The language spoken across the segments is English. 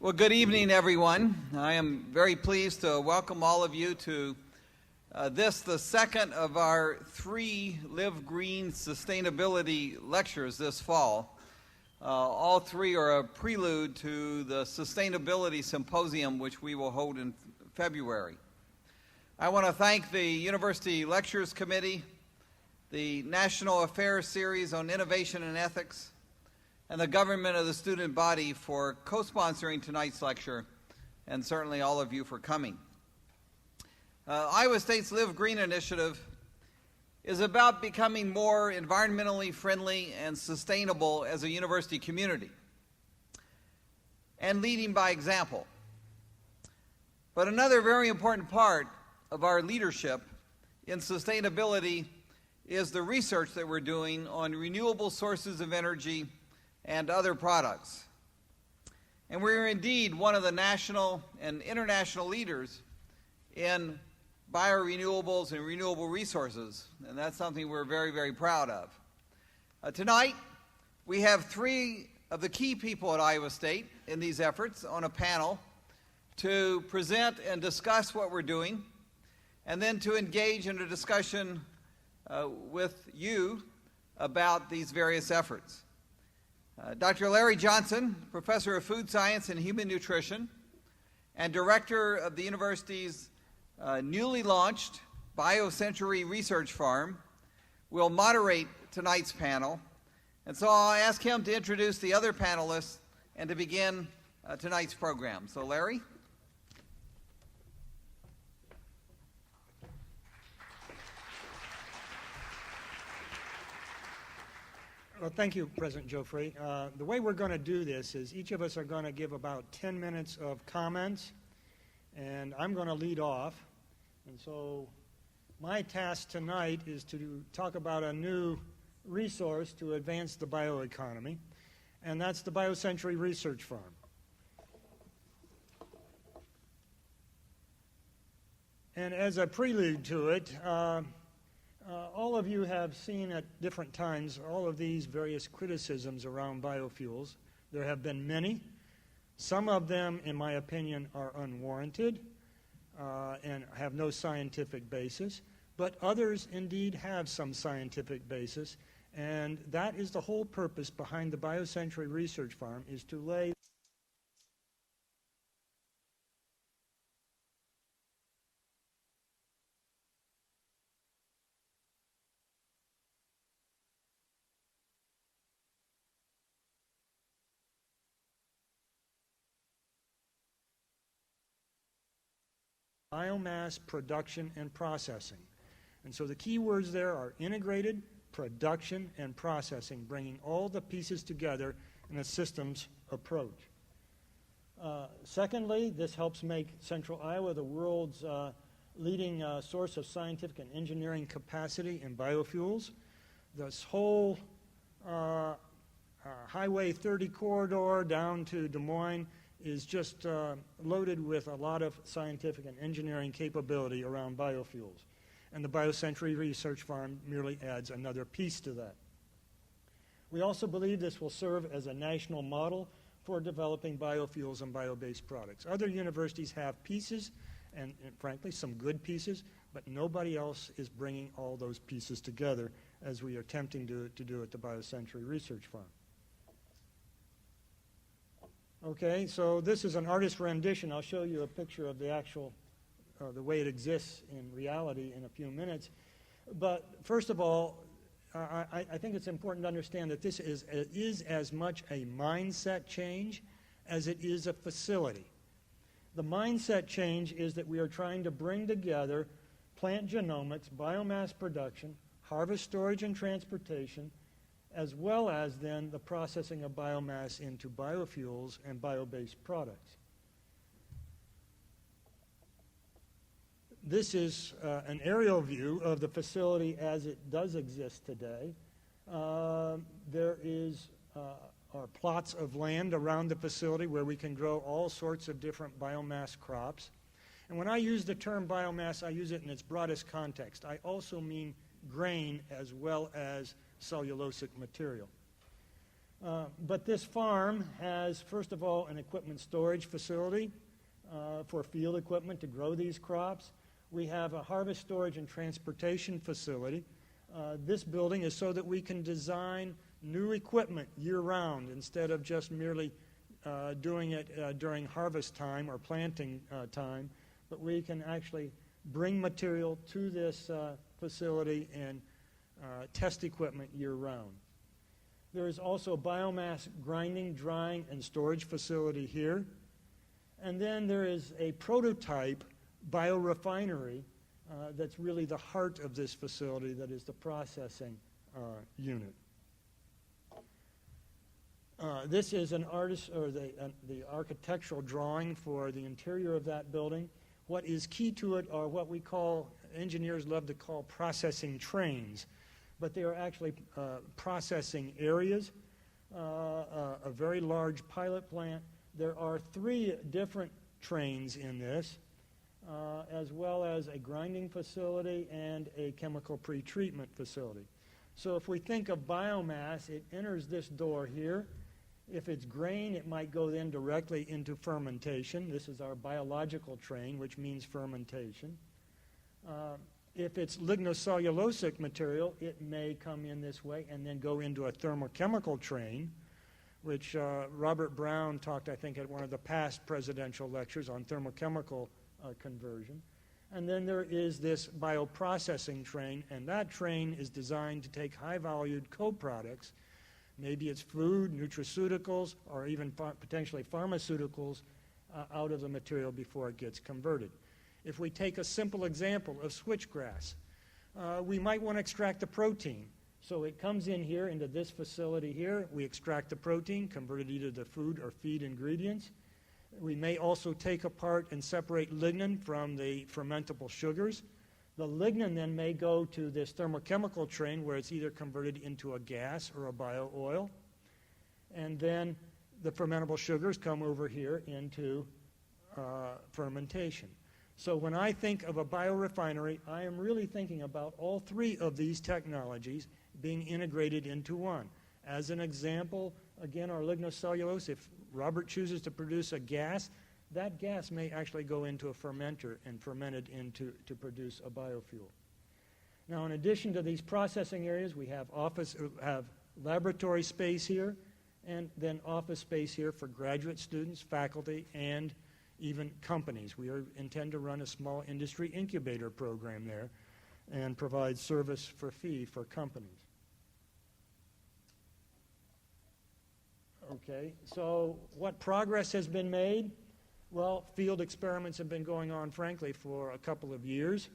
Well, good evening, everyone. I am very pleased to welcome all of you to the second of our 3 Live Green Sustainability lectures this fall. All 3 are a prelude to the Sustainability Symposium, which we will hold in February. I want to thank the University Lectures Committee, the National Affairs Series on Innovation and Ethics, and the government of the student body for co-sponsoring tonight's lecture, and certainly all of you for coming. Iowa State's Live Green initiative is about becoming more environmentally friendly and sustainable as a university community, and leading by example. But another very important part of our leadership in sustainability is the research that we're doing on renewable sources of energy and other products. And we're indeed one of the national and international leaders in biorenewables and renewable resources, and that's something we're very, very proud of. Tonight, we have 3 of the key people at Iowa State in these efforts on a panel to present and discuss what we're doing, and then to engage in a discussion with you about these various efforts. Dr. Larry Johnson, Professor of Food Science and Human Nutrition, and Director of the university's newly launched BioCentury Research Farm, will moderate tonight's panel. And so I'll ask him to introduce the other panelists and to begin tonight's program. So, Larry? Well, thank you, President Joffre. The way we're going to do this is each of us are going to give about 10 minutes of comments, and I'm going to lead off. And so my task tonight is to talk about a new resource to advance the bioeconomy, and that's the BioCentury Research Farm. And as a prelude to it, all of you have seen at different times all of these various criticisms around biofuels. There have been many. Some of them, in my opinion, are unwarranted and have no scientific basis, but others indeed have some scientific basis, and that is the whole purpose behind the BioCentury Research Farm, is to lay biomass production and processing. And so the key words there are integrated, production, and processing, bringing all the pieces together in a systems approach. Secondly, this helps make Central Iowa the world's leading source of scientific and engineering capacity in biofuels. This whole Highway 30 corridor down to Des Moines is just loaded with a lot of scientific and engineering capability around biofuels. And the BioCentury Research Farm merely adds another piece to that. We also believe this will serve as a national model for developing biofuels and bio-based products. Other universities have pieces, and frankly, some good pieces, but nobody else is bringing all those pieces together as we are attempting to do at the BioCentury Research Farm. Okay, so this is an artist's rendition. I'll show you a picture of the actual, the way it exists in reality in a few minutes. But first of all, I think it's important to understand that this is as much a mindset change as it is a facility. The mindset change is that we are trying to bring together plant genomics, biomass production, harvest, storage, and transportation, as well as then the processing of biomass into biofuels and bio-based products. This is an aerial view of the facility as it does exist today. There are plots of land around the facility where we can grow all sorts of different biomass crops. And when I use the term biomass, I use it in its broadest context. I also mean grain as well as cellulosic material. But this farm has, first of all, an equipment storage facility for field equipment to grow these crops. We have a harvest, storage, and transportation facility. This building is so that we can design new equipment year-round instead of just merely doing it during harvest time or planting time, but we can actually bring material to this facility and test equipment year-round. There is also a biomass grinding, drying, and storage facility here. And then there is a prototype biorefinery that's really the heart of this facility, that is the processing unit. This is an artist, or the architectural drawing for the interior of that building. What is key to it are what we call, engineers love to call processing trains, but they are actually processing areas, a very large pilot plant. There are 3 different trains in this, as well as a grinding facility and a chemical pretreatment facility. So if we think of biomass, it enters this door here. If it's grain, it might go then directly into fermentation. This is our biological train, which means fermentation. If it's lignocellulosic material, it may come in this way and then go into a thermochemical train, which Robert Brown talked, I think, at one of the past presidential lectures on thermochemical conversion. And then there is this bioprocessing train, and that train is designed to take high-valued co-products, maybe it's food, nutraceuticals, or even potentially pharmaceuticals, out of the material before it gets converted. If we take a simple example of switchgrass, we might want to extract the protein. So it comes in here into this facility here. We extract the protein, convert it either to food or feed ingredients. We may also take apart and separate lignin from the fermentable sugars. The lignin then may go to this thermochemical train where it's either converted into a gas or a bio-oil. And then the fermentable sugars come over here into fermentation. So when I think of a biorefinery, I am really thinking about all 3 of these technologies being integrated into one. As an example, again, our lignocellulose, if Robert chooses to produce a gas, that gas may actually go into a fermenter and ferment it to produce a biofuel. Now, in addition to these processing areas, we have laboratory space here, and then office space here for graduate students, faculty, and even companies. We intend to run a small industry incubator program there and provide service for fee for companies. Okay, so what progress has been made? Well, field experiments have been going on, frankly, for a couple of years,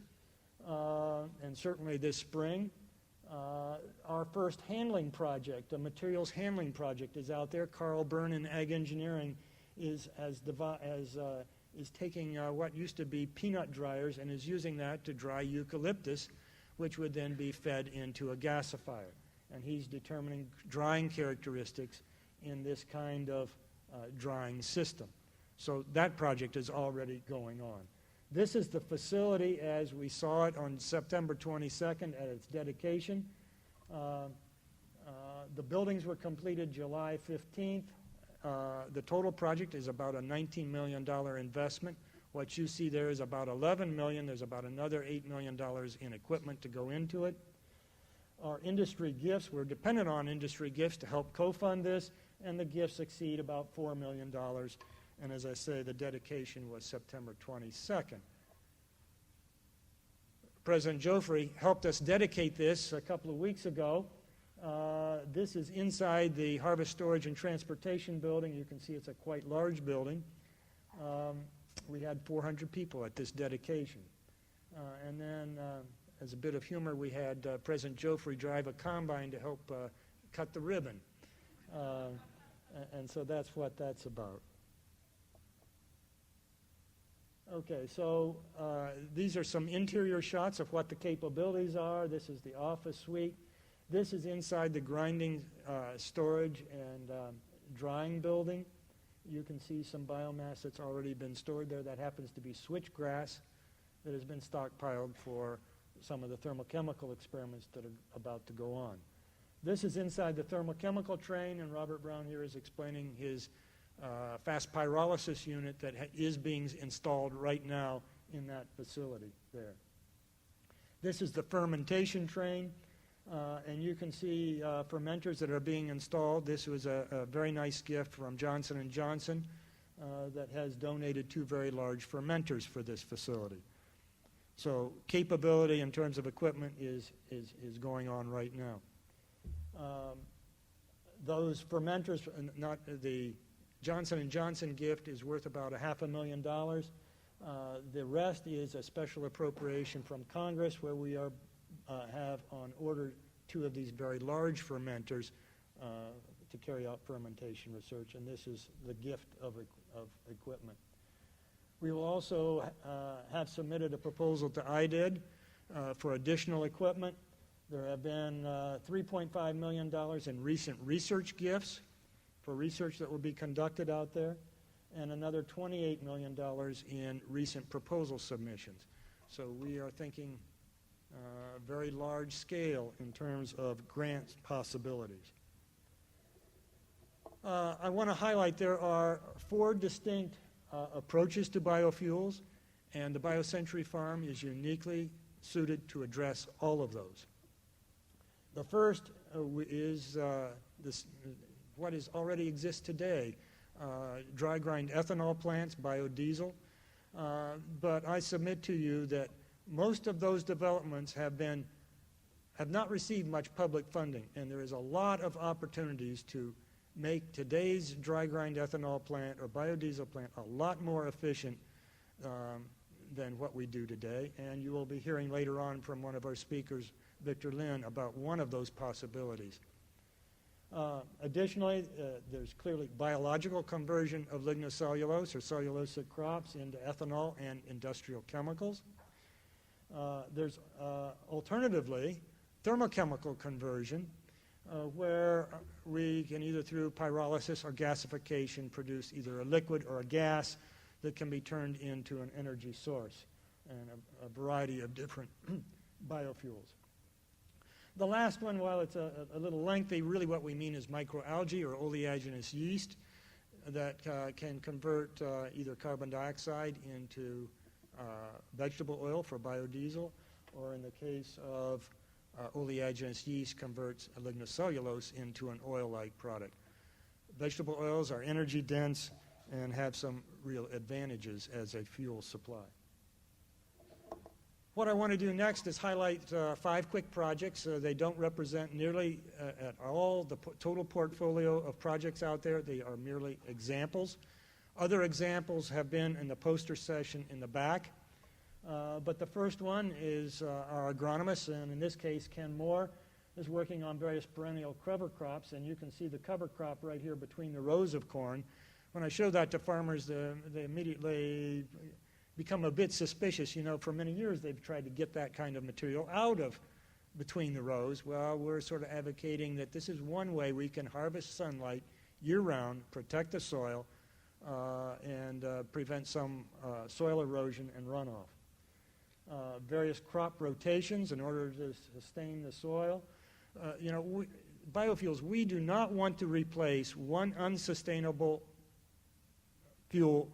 and certainly this spring. Our first handling project, a materials handling project, is out there. Carl Byrne in Ag Engineering is taking what used to be peanut dryers and is using that to dry eucalyptus, which would then be fed into a gasifier. And he's determining drying characteristics in this kind of drying system. So that project is already going on. This is the facility as we saw it on September 22nd at its dedication. The buildings were completed July 15th. The total project is about a $19 million investment. What you see there is about $11 million. There's about another $8 million in equipment to go into it. Our industry gifts, we're dependent on industry gifts to help co-fund this, and the gifts exceed about $4 million. And as I say, the dedication was September 22nd. President Joffre helped us dedicate this a couple of weeks ago. This is inside the Harvest, Storage, and Transportation building. You can see it's a quite large building. We had 400 people at this dedication. And then, as a bit of humor, we had President Joffre drive a combine to help cut the ribbon. And so that's what that's about. Okay, so these are some interior shots of what the capabilities are. This is the office suite. This is inside the grinding, storage, and drying building. You can see some biomass that's already been stored there. That happens to be switchgrass that has been stockpiled for some of the thermochemical experiments that are about to go on. This is inside the thermochemical train, and Robert Brown here is explaining his fast pyrolysis unit that is being installed right now in that facility there. This is the fermentation train, and you can see fermenters that are being installed. This was a very nice gift from Johnson & Johnson that has donated 2 very large fermenters for this facility. So capability in terms of equipment is going on right now. Those fermenters, not the Johnson & Johnson gift is worth about $500,000. The rest is a special appropriation from Congress where we have on order 2 of these very large fermenters to carry out fermentation research, and this is the gift of equipment. We will also have submitted a proposal to IDID for additional equipment. There have been $3.5 million in recent research gifts for research that will be conducted out there, and another $28 million in recent proposal submissions. So we are thinking very large scale in terms of grant possibilities. I want to highlight there are 4 distinct approaches to biofuels, and the BioCentury Farm is uniquely suited to address all of those. The first is what already exists today, dry grind ethanol plants, biodiesel, but I submit to you that most of those developments have not received much public funding, and there is a lot of opportunities to make today's dry grind ethanol plant or biodiesel plant a lot more efficient than what we do today. And you will be hearing later on from one of our speakers, Victor Lin, about one of those possibilities. Additionally, there's clearly biological conversion of lignocellulose or cellulosic crops into ethanol and industrial chemicals. There's alternatively thermochemical conversion where we can either through pyrolysis or gasification produce either a liquid or a gas that can be turned into an energy source and a variety of different biofuels. The last one, while it's a little lengthy, really what we mean is microalgae or oleaginous yeast that can convert either carbon dioxide into vegetable oil for biodiesel, or in the case of oleaginous yeast, converts lignocellulose into an oil-like product. Vegetable oils are energy dense and have some real advantages as a fuel supply. What I want to do next is highlight 5 quick projects. They don't represent nearly at all the total portfolio of projects out there. They are merely examples. Other examples have been in the poster session in the back. But the first one is our agronomist, and in this case, Ken Moore, is working on various perennial cover crops, and you can see the cover crop right here between the rows of corn. When I show that to farmers, they immediately become a bit suspicious. You know, for many years they've tried to get that kind of material out of between the rows. Well, we're sort of advocating that this is one way we can harvest sunlight year-round, protect the soil, and prevent some soil erosion and runoff. Various crop rotations in order to sustain the soil. Biofuels, we do not want to replace one unsustainable fuel,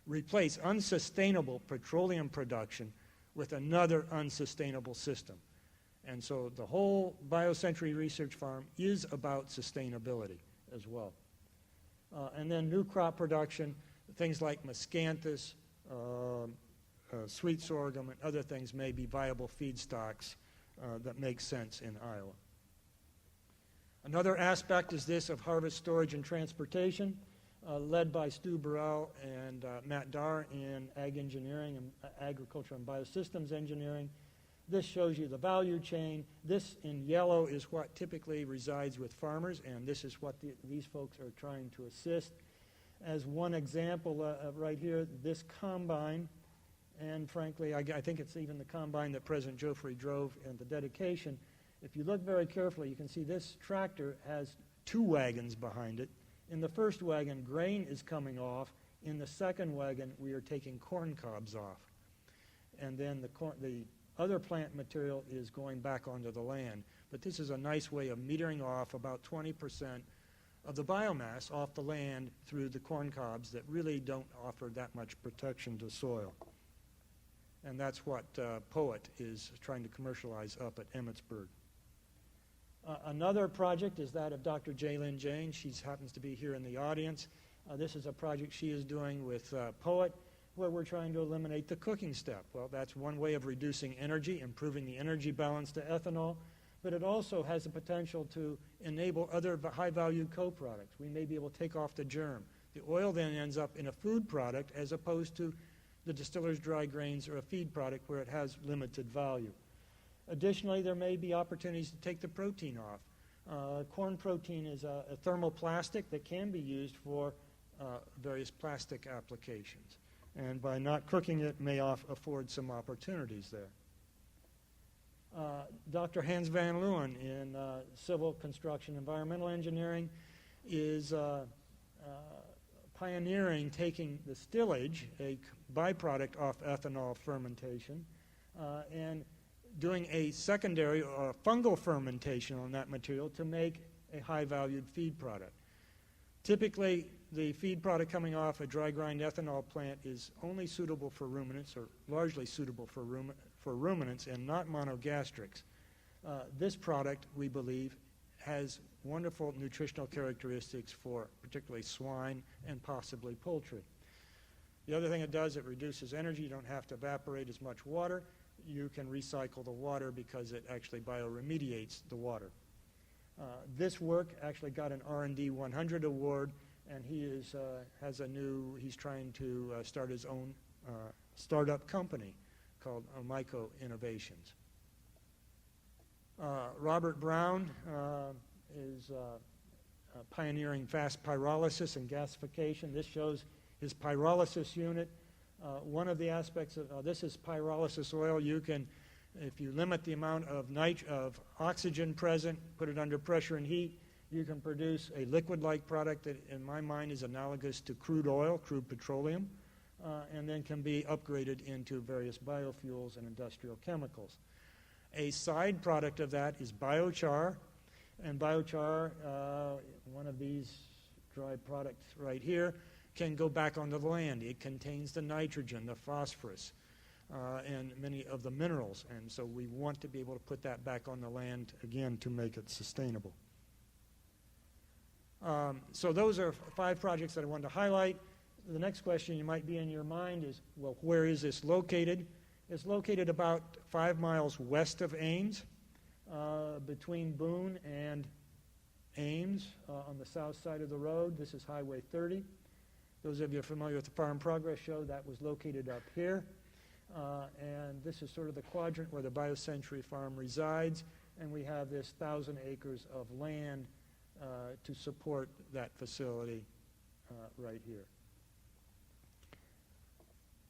replace unsustainable petroleum production with another unsustainable system. And so the whole BioCentury Research Farm is about sustainability as well. And then new crop production, things like miscanthus, sweet sorghum, and other things may be viable feedstocks that make sense in Iowa. Another aspect is this of harvest, storage, and transportation, led by Stu Burrell and Matt Darr in Ag Engineering and Agriculture and Biosystems Engineering. This shows you the value chain. This in yellow is what typically resides with farmers, and this is what these folks are trying to assist. As one example right here, this combine, and frankly, I think it's even the combine that President Joffrey drove in the dedication. If you look very carefully, you can see this tractor has 2 wagons behind it. In the first wagon, grain is coming off. In the second wagon, we are taking corn cobs off. And then the other plant material is going back onto the land. but this is a nice way of metering off about 20% of the biomass off the land through the corn cobs that really don't offer that much protection to soil. And that's what POET is trying to commercialize up at Emmetsburg. Another project is that of Dr. Jaylyn Jane. She happens to be here in the audience. This is a project she is doing with POET, where we're trying to eliminate the cooking step. Well, that's one way of reducing energy, improving the energy balance to ethanol, but it also has the potential to enable other high-value co-products. We may be able to take off the germ. The oil then ends up in a food product as opposed to the distiller's dry grains or a feed product where it has limited value. Additionally, there may be opportunities to take the protein off. Corn protein is a thermoplastic that can be used for various plastic applications. And by not cooking it may afford some opportunities there. Dr. Hans van Leeuwen in civil construction environmental engineering is pioneering taking the stillage, a byproduct off ethanol fermentation, and doing a secondary or fungal fermentation on that material to make a high-valued feed product. Typically, the feed product coming off a dry grind ethanol plant is only suitable for ruminants, or largely suitable for ruminants and not monogastrics. This product, we believe, has wonderful nutritional characteristics for particularly swine and possibly poultry. The other thing it does, it reduces energy. You don't have to evaporate as much water. You can recycle the water because it actually bioremediates the water. This work actually got an R&D 100 award, and he's trying to start his own startup company called Myco Innovations. Robert Brown is pioneering fast pyrolysis and gasification. This shows his pyrolysis unit. One of the aspects of this is pyrolysis oil. You can, if you limit the amount of oxygen present, put it under pressure and heat, you can produce a liquid-like product that, in my mind, is analogous to crude oil, crude petroleum, and then can be upgraded into various biofuels and industrial chemicals. A side product of that is biochar, and biochar, one of these dry products right here, can go back onto the land. It contains the nitrogen, the phosphorus, and many of the minerals, and so we want to be able to put that back on the land again to make it sustainable. So those are 5 projects that I wanted to highlight. The next question you might be in your mind is, well, where is this located? It's located about 5 miles west of Ames, between Boone and Ames on the south side of the road. This is Highway 30. Those of you familiar with the Farm Progress Show, that was located up here. And this is sort of the quadrant where the BioCentury Farm resides, and we have this 1,000 acres of land to support that facility right here.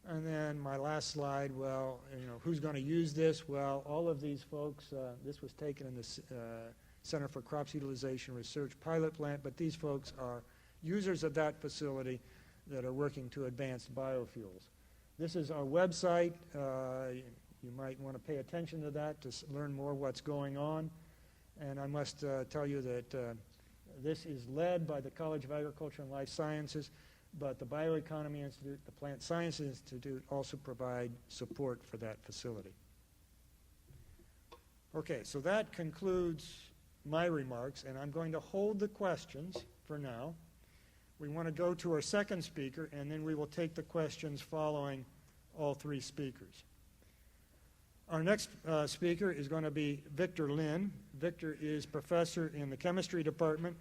And then my last slide, well, who's going to use this? Well, all of these folks, this was taken in the Center for Crops Utilization Research pilot plant, but these folks are users of that facility that are working to advance biofuels. This is our website. You might want to pay attention to that to learn more what's going on. And I must tell you that this is led by the College of Agriculture and Life Sciences, but the Bioeconomy Institute, the Plant Science Institute also provide support for that facility. Okay, so that concludes my remarks, and I'm going to hold the questions for now. We want to go to our second speaker, and then we will take the questions following all 3 speakers. Our next speaker is going to be Victor Lin. Victor is professor in the chemistry department.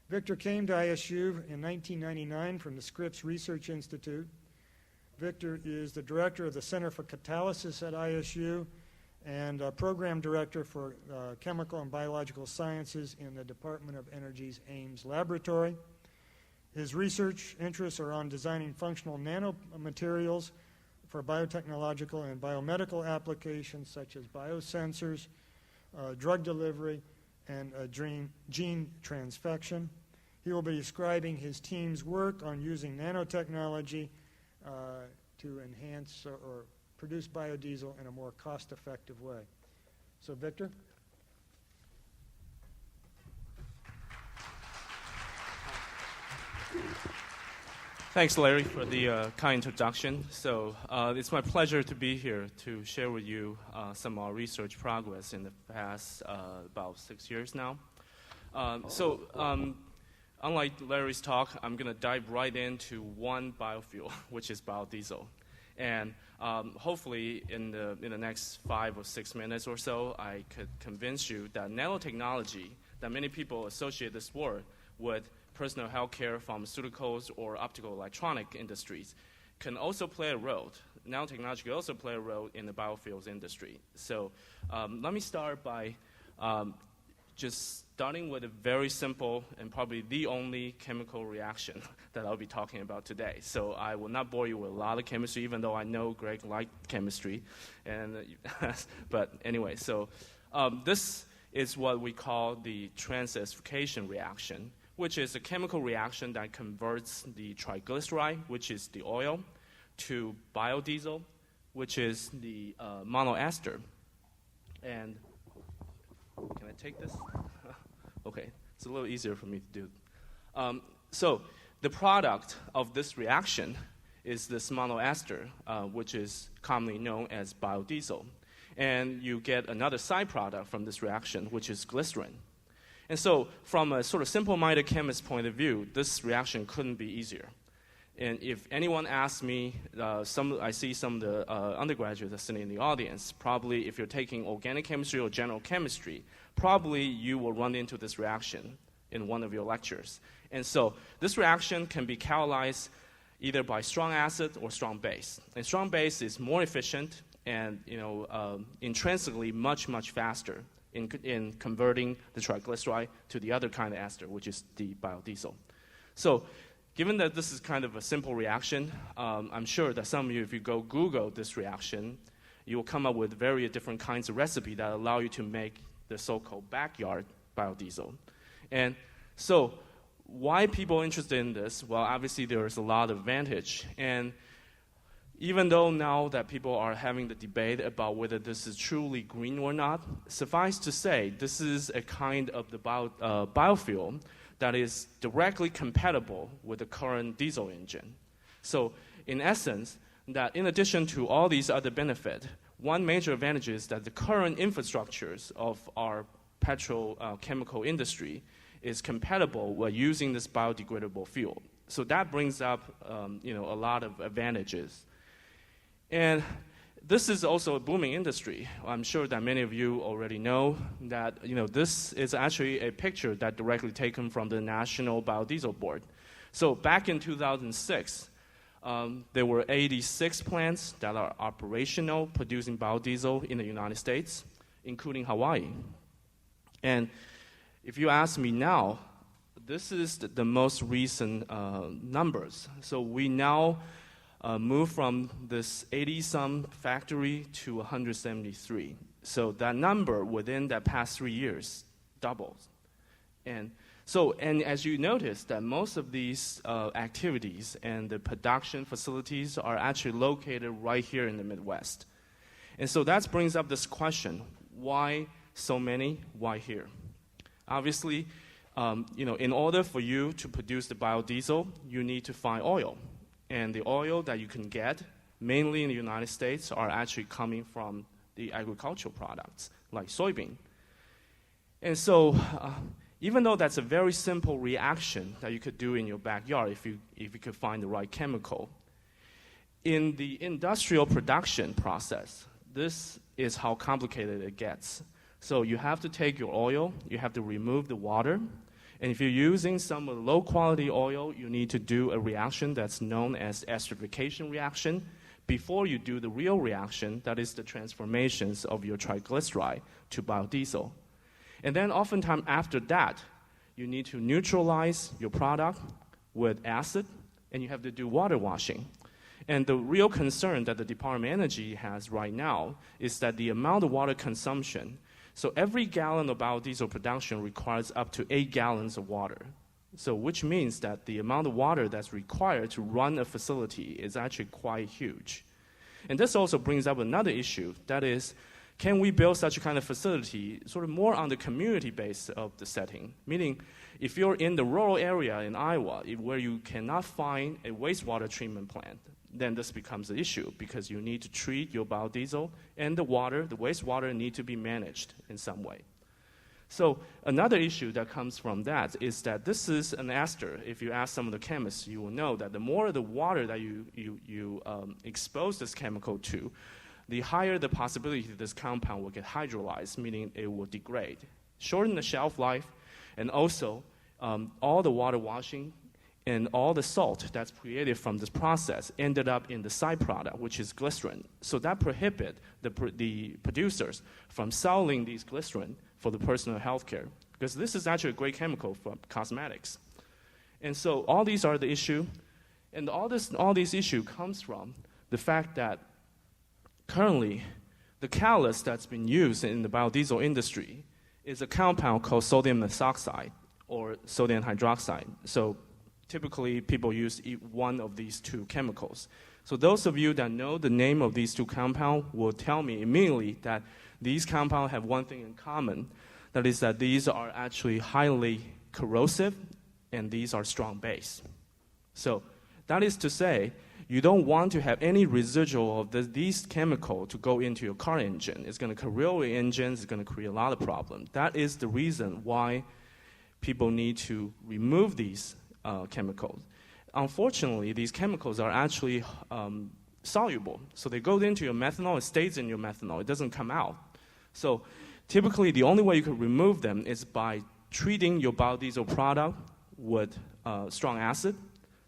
Victor came to ISU in 1999 from the Scripps Research Institute. Victor is the director of the Center for Catalysis at ISU and program director for chemical and biological sciences in the Department of Energy's Ames Laboratory. His research interests are on designing functional nanomaterials for biotechnological and biomedical applications such as biosensors, drug delivery, and gene transfection. He will be describing his team's work on using nanotechnology to enhance or produce biodiesel in a more cost-effective way. So, Victor? Thanks, Larry, for the kind introduction. So it's my pleasure to be here to share with you some of our research progress in the past about 6 years now. Unlike Larry's talk, I'm going to dive right into one biofuel, which is biodiesel. And hopefully in the next 5 or 6 minutes or so, I could convince you that nanotechnology, that many people associate this word with personal healthcare, pharmaceuticals, or optical electronic industries, can also play a role. Nanotechnology can also play a role in the biofuels industry. So let me start by just starting with a very simple and probably the only chemical reaction that I'll be talking about today. So I will not bore you with a lot of chemistry, even though I know Greg liked chemistry. But anyway, so this is what we call the transesterification reaction, which is a chemical reaction that converts the triglyceride, which is the oil, to biodiesel, which is the monoester. And can I take this? Okay, it's a little easier for me to do. So the product of this reaction is this monoester, which is commonly known as biodiesel. And you get another side product from this reaction, which is glycerin. And so from a sort of simple-minded chemist point of view, this reaction couldn't be easier. And if anyone asks me, I see some of the undergraduates are sitting in the audience, probably if you're taking organic chemistry or general chemistry, probably you will run into this reaction in one of your lectures. And so this reaction can be catalyzed either by strong acid or strong base. And strong base is more efficient and intrinsically much, much faster in converting the triglyceride to the other kind of ester, which is the biodiesel. So given that this is kind of a simple reaction, I'm sure that some of you, if you go Google this reaction, you will come up with very different kinds of recipes that allow you to make the so-called backyard biodiesel. And so why people are interested in this? Well, obviously there is a lot of advantage. And even though now that people are having the debate about whether this is truly green or not, suffice to say, this is a kind of the biofuel that is directly compatible with the current diesel engine. So in essence, that in addition to all these other benefits, one major advantage is that the current infrastructures of our petrochemical industry is compatible with using this biodegradable fuel. So that brings up a lot of advantages. And this is also a booming industry. I'm sure that many of you already know that this is actually a picture that directly taken from the National Biodiesel Board. So back in 2006, there were 86 plants that are operational producing biodiesel in the United States, including Hawaii. And if you ask me now, this is the most recent numbers. So we now moved from this 80-some factory to 173. So that number within that past 3 years doubled. And as you notice that most of these activities and the production facilities are actually located right here in the Midwest. And so that brings up this question, why so many, why here? Obviously, in order for you to produce the biodiesel, you need to find oil. And the oil that you can get, mainly in the United States, are actually coming from the agricultural products, like soybean. And so, even though that's a very simple reaction that you could do in your backyard if you could find the right chemical, in the industrial production process, this is how complicated it gets. So you have to take your oil, you have to remove the water, and if you're using some low-quality oil, you need to do a reaction that's known as esterification reaction before you do the real reaction, that is the transformations of your triglyceride to biodiesel. And then oftentimes after that, you need to neutralize your product with acid, and you have to do water washing. And the real concern that the Department of Energy has right now is that the amount of water consumption. So every gallon of biodiesel production requires up to 8 gallons of water. So which means that the amount of water that's required to run a facility is actually quite huge. And this also brings up another issue, that is can we build such a kind of facility sort of more on the community base of the setting? Meaning, if you're in the rural area in Iowa where you cannot find a wastewater treatment plant, then this becomes an issue because you need to treat your biodiesel and the wastewater need to be managed in some way. So another issue that comes from that is that this is an ester. If you ask some of the chemists, you will know that the more the water that you expose this chemical to, the higher the possibility that this compound will get hydrolyzed, meaning it will degrade, shorten the shelf life, and also all the water washing and all the salt that's created from this process ended up in the side product, which is glycerin. So that prohibit the producers from selling these glycerin for the personal health care, because this is actually a great chemical for cosmetics. And so all these are the issue, and all these issue comes from the fact that currently the catalyst that's been used in the biodiesel industry is a compound called sodium methoxide or sodium hydroxide. So typically people use one of these two chemicals. So those of you that know the name of these two compounds will tell me immediately that these compounds have one thing in common, that is that these are actually highly corrosive and these are strong base. So that is to say, you don't want to have any residual of these chemicals to go into your car engine. It's going to corrode your engines, it's going to create a lot of problems. That is the reason why people need to remove these chemicals. Unfortunately, these chemicals are actually soluble. So they go into your methanol, it stays in your methanol, it doesn't come out. So typically the only way you can remove them is by treating your biodiesel product with strong acid.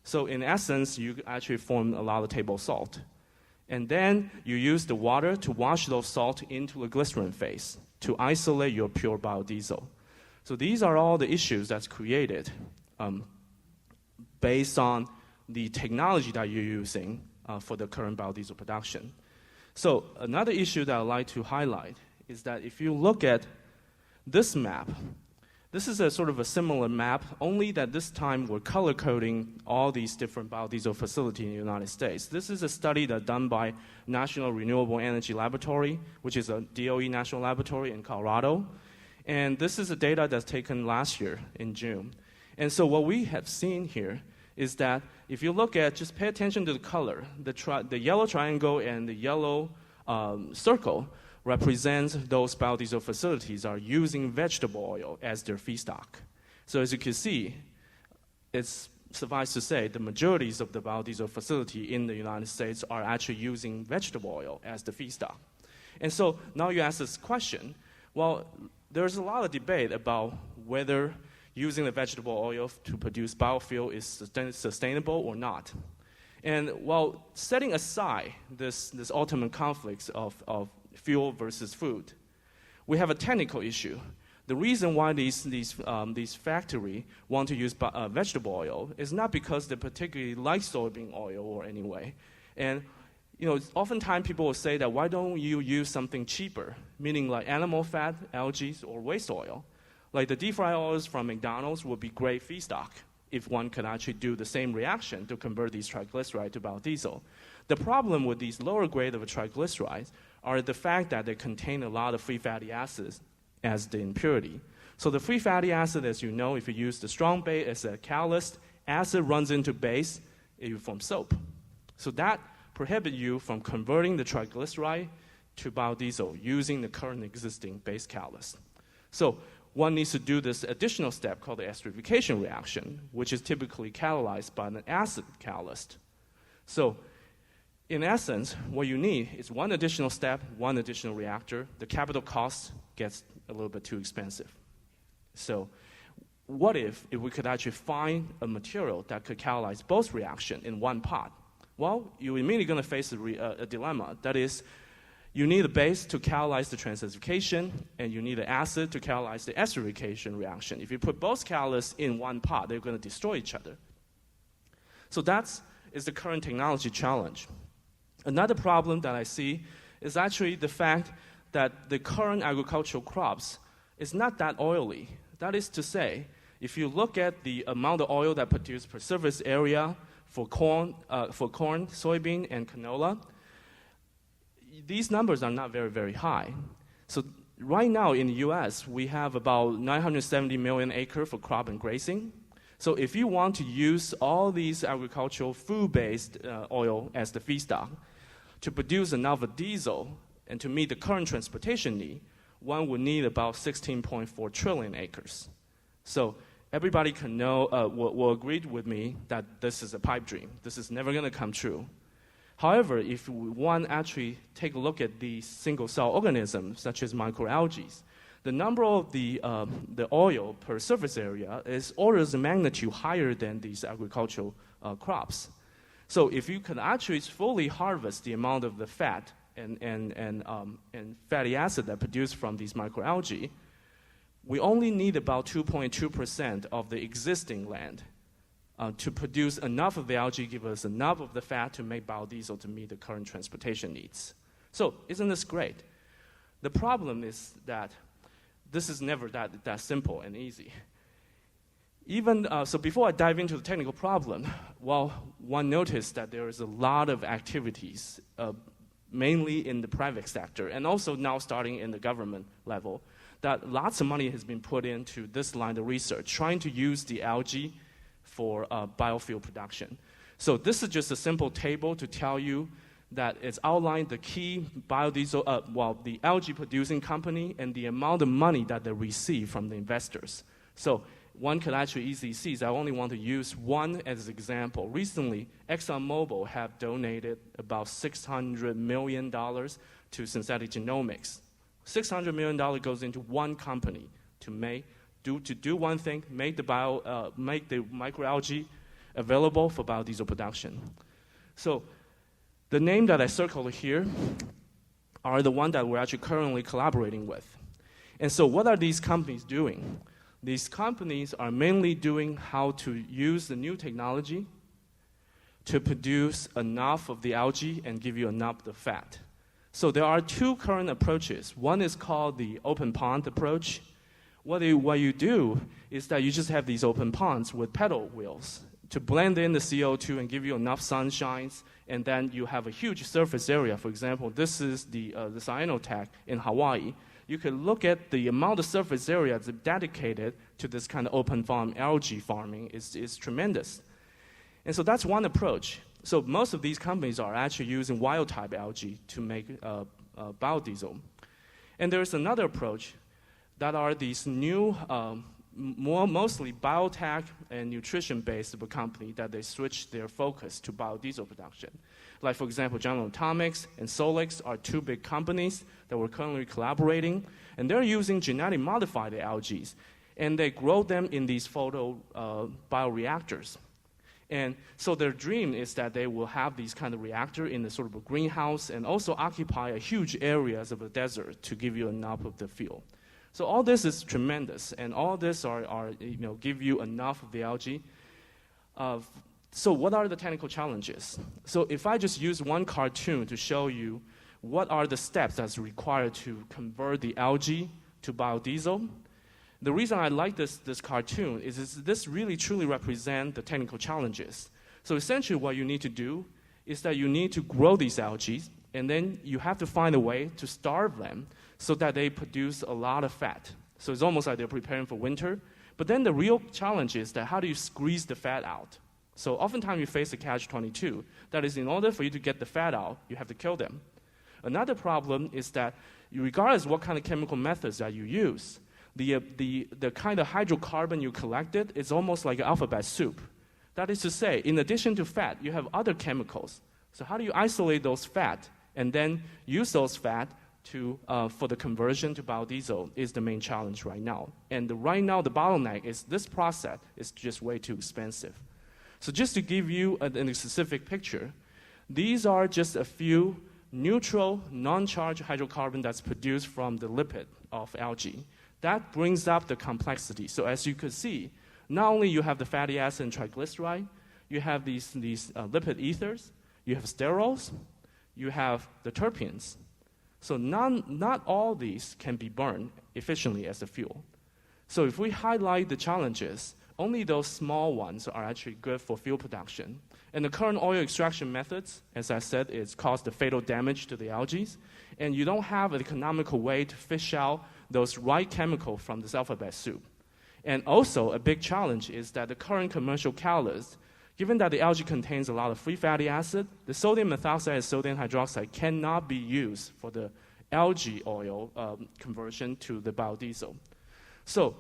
So in essence, you actually form a lot of table salt. And then you use the water to wash those salt into a glycerin phase to isolate your pure biodiesel. So these are all the issues that's created based on the technology that you're using for the current biodiesel production. So another issue that I'd like to highlight is that if you look at this map, this is a sort of a similar map, only that this time we're color coding all these different biodiesel facilities in the United States. This is a study that's done by National Renewable Energy Laboratory, which is a DOE national laboratory in Colorado. And this is the data that's taken last year in June. And so what we have seen here is that if you look at, just pay attention to the color, the yellow triangle and the yellow circle represents those biodiesel facilities are using vegetable oil as their feedstock. So as you can see, it's suffice to say the majorities of the biodiesel facility in the United States are actually using vegetable oil as the feedstock. And so now you ask this question, well, there's a lot of debate about whether using the vegetable oil to produce biofuel is sustainable or not. And while setting aside this ultimate conflicts of fuel versus food, we have a technical issue. The reason why these factories want to use vegetable oil is not because they particularly like soybean oil or anyway. And oftentimes people will say that why don't you use something cheaper, meaning like animal fat, algae, or waste oil. Like the deep fried oils from McDonald's would be great feedstock if one could actually do the same reaction to convert these triglycerides to biodiesel. The problem with these lower grade of triglycerides are the fact that they contain a lot of free fatty acids as the impurity. So the free fatty acid, as you know, if you use the strong base as a catalyst, acid runs into base, you form soap. So that prohibits you from converting the triglyceride to biodiesel using the current existing base catalyst. So one needs to do this additional step called the esterification reaction, which is typically catalyzed by an acid catalyst. So in essence, what you need is one additional step, one additional reactor. The capital cost gets a little bit too expensive. So what if we could actually find a material that could catalyze both reactions in one pot? Well, you're immediately going to face a dilemma. That is, you need a base to catalyze the transesterification, and you need an acid to catalyze the esterification reaction. If you put both catalysts in one pot, they're going to destroy each other. So that is the current technology challenge. Another problem that I see is actually the fact that the current agricultural crops is not that oily. That is to say, if you look at the amount of oil that produced per surface area for corn, soybean, and canola, these numbers are not very, very high. So right now in the US, we have about 970 million acres for crop and grazing. So if you want to use all these agricultural food-based oil as the feedstock to produce enough of diesel and to meet the current transportation need, one would need about 16.4 trillion acres. So everybody can know, will agree with me that this is a pipe dream. This is never going to come true. However, if one actually take a look at the single-cell organisms, such as microalgae, the number of the oil per surface area is orders of magnitude higher than these agricultural crops. So if you can actually fully harvest the amount of the fat and fatty acid that produced from these microalgae, we only need about 2.2% of the existing land to produce enough of the algae, give us enough of the fat to make biodiesel to meet the current transportation needs. So isn't this great? The problem is that this is never that simple and easy. Even so, before I dive into the technical problem, well, one noticed that there is a lot of activities, mainly in the private sector, and also now starting in the government level, that lots of money has been put into this line of research, trying to use the algae for biofuel production. So this is just a simple table to tell you that it's outlined the key biodiesel, the algae producing company and the amount of money that they receive from the investors. So one could actually easily see, I only want to use one as an example. Recently, ExxonMobil have donated about $600 million to synthetic genomics. $600 million goes into one company to do one thing, make the microalgae available for biodiesel production. So the name that I circled here are the one that we're actually currently collaborating with. And so what are these companies doing? These companies are mainly doing how to use the new technology to produce enough of the algae and give you enough of the fat. So there are two current approaches. One is called the open pond approach. What you do is that you just have these open ponds with pedal wheels to blend in the CO2 and give you enough sunshine, and then you have a huge surface area. For example, this is the Cyanotech in Hawaii. You can look at the amount of surface area that's dedicated to this kind of open farm algae farming is tremendous. And so that's one approach. So most of these companies are actually using wild-type algae to make biodiesel. And there's another approach that are these new, mostly biotech and nutrition-based company that they switch their focus to biodiesel production. Like, for example, General Atomics and Solix are two big companies that we're currently collaborating, and they're using genetically modified algae, and they grow them in these bioreactors. And so their dream is that they will have these kind of reactor in the sort of a greenhouse and also occupy a huge areas of a desert to give you enough of the fuel. So all this is tremendous, and all this are give you enough of the algae. So what are the technical challenges? So if I just use one cartoon to show you what are the steps that's required to convert the algae to biodiesel, the reason I like this cartoon is this really truly represents the technical challenges. So essentially what you need to do is that you need to grow these algae, and then you have to find a way to starve them so that they produce a lot of fat. So it's almost like they're preparing for winter. But then the real challenge is that how do you squeeze the fat out? So oftentimes you face a catch-22. That is, in order for you to get the fat out, you have to kill them. Another problem is that regardless of what kind of chemical methods that you use, the kind of hydrocarbon you collected is almost like an alphabet soup. That is to say, in addition to fat, you have other chemicals. So how do you isolate those fat and then use those fat for the conversion to biodiesel is the main challenge right now. And right now, the bottleneck is this process is just way too expensive. So just to give you a specific picture, these are just a few neutral, non-charged hydrocarbon that's produced from the lipid of algae. That brings up the complexity. So as you could see, not only you have the fatty acid and triglyceride, you have these lipid ethers, you have sterols, you have the terpenes. So not all these can be burned efficiently as a fuel. So if we highlight the challenges, only those small ones are actually good for fuel production. And the current oil extraction methods, as I said, is cause the fatal damage to the algae. And you don't have an economical way to fish out those right chemical from this alphabet soup. And also, a big challenge is that the current commercial catalyst, given that the algae contains a lot of free fatty acid, the sodium methoxide and sodium hydroxide cannot be used for the algae oil conversion to the biodiesel. So,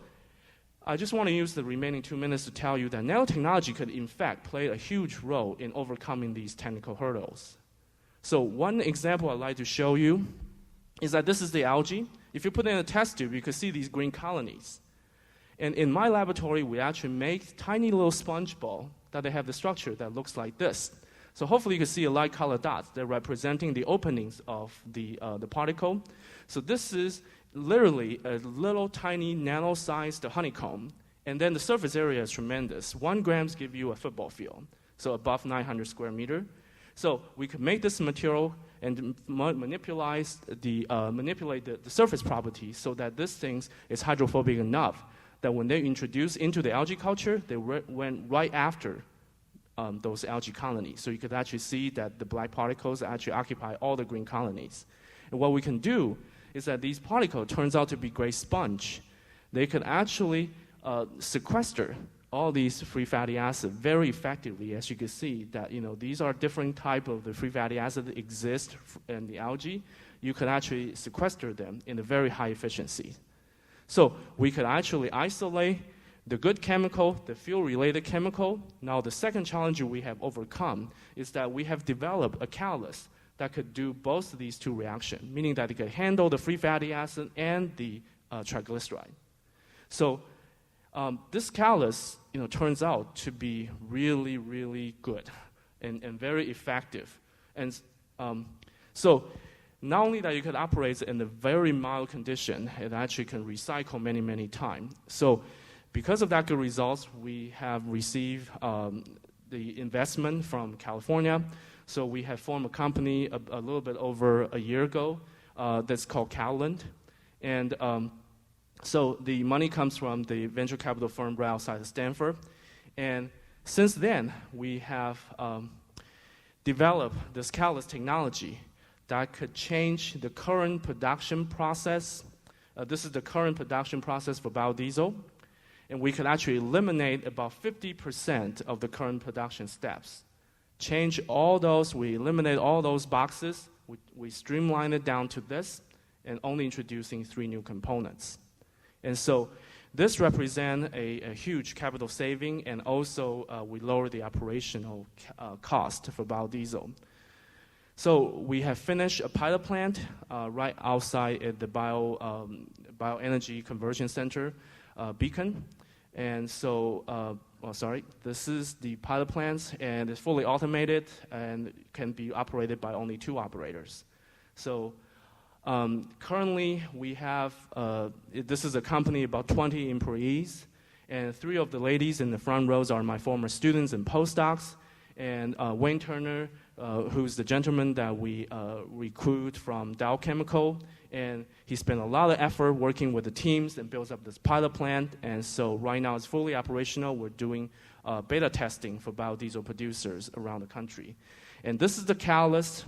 I just want to use the remaining 2 minutes to tell you that nanotechnology could, in fact, play a huge role in overcoming these technical hurdles. So, one example I'd like to show you is that this is the algae. If you put it in a test tube, you can see these green colonies. And in my laboratory, we actually make tiny little sponge ball that they have the structure that looks like this. So hopefully you can see a light colored dots. They're representing the openings of the particle. So this is literally a little tiny nano-sized honeycomb. And then the surface area is tremendous. 1 gram gives you a football field, so above 900 square meter. So we could make this material and manipulate the surface properties so that this thing is hydrophobic enough that when they introduce into the algae culture, they went right after those algae colonies. So you could actually see that the black particles actually occupy all the green colonies. And what we can do is that these particles turns out to be great sponge. They could actually sequester all these free fatty acids very effectively. As you can see, that these are different type of the free fatty acid that exist in the algae. You could actually sequester them in a very high efficiency. So we could actually isolate the good chemical, the fuel-related chemical. Now the second challenge we have overcome is that we have developed a catalyst that could do both of these two reactions, meaning that it could handle the free fatty acid and the triglyceride. So this catalyst turns out to be really, really good and very effective. And so not only that you can operate in a very mild condition, it actually can recycle many, many times. So because of that good results, we have received the investment from California. So we have formed a company a little bit over a year ago that's called Catalent. And so the money comes from the venture capital firm right outside of Stanford. And since then, we have developed this catalyst technology that could change the current production process. This is the current production process for biodiesel. And we could actually eliminate about 50% of the current production steps. Change all those, we eliminate all those boxes, we streamline it down to this, and only introducing 3 new components. And so this represents a huge capital saving, and also we lower the operational cost for biodiesel. So we have finished a pilot plant right outside at the Bioenergy Conversion Center, Beacon. And so, this is the pilot plant, and it's fully automated and can be operated by only 2 operators. So currently we have, this is a company about 20 employees, and 3 of the ladies in the front rows are my former students and postdocs, and Wayne Turner, who's the gentleman that we recruit from Dow Chemical, and he spent a lot of effort working with the teams and builds up this pilot plant. And so right now it's fully operational. We're doing beta testing for biodiesel producers around the country. And this is the catalyst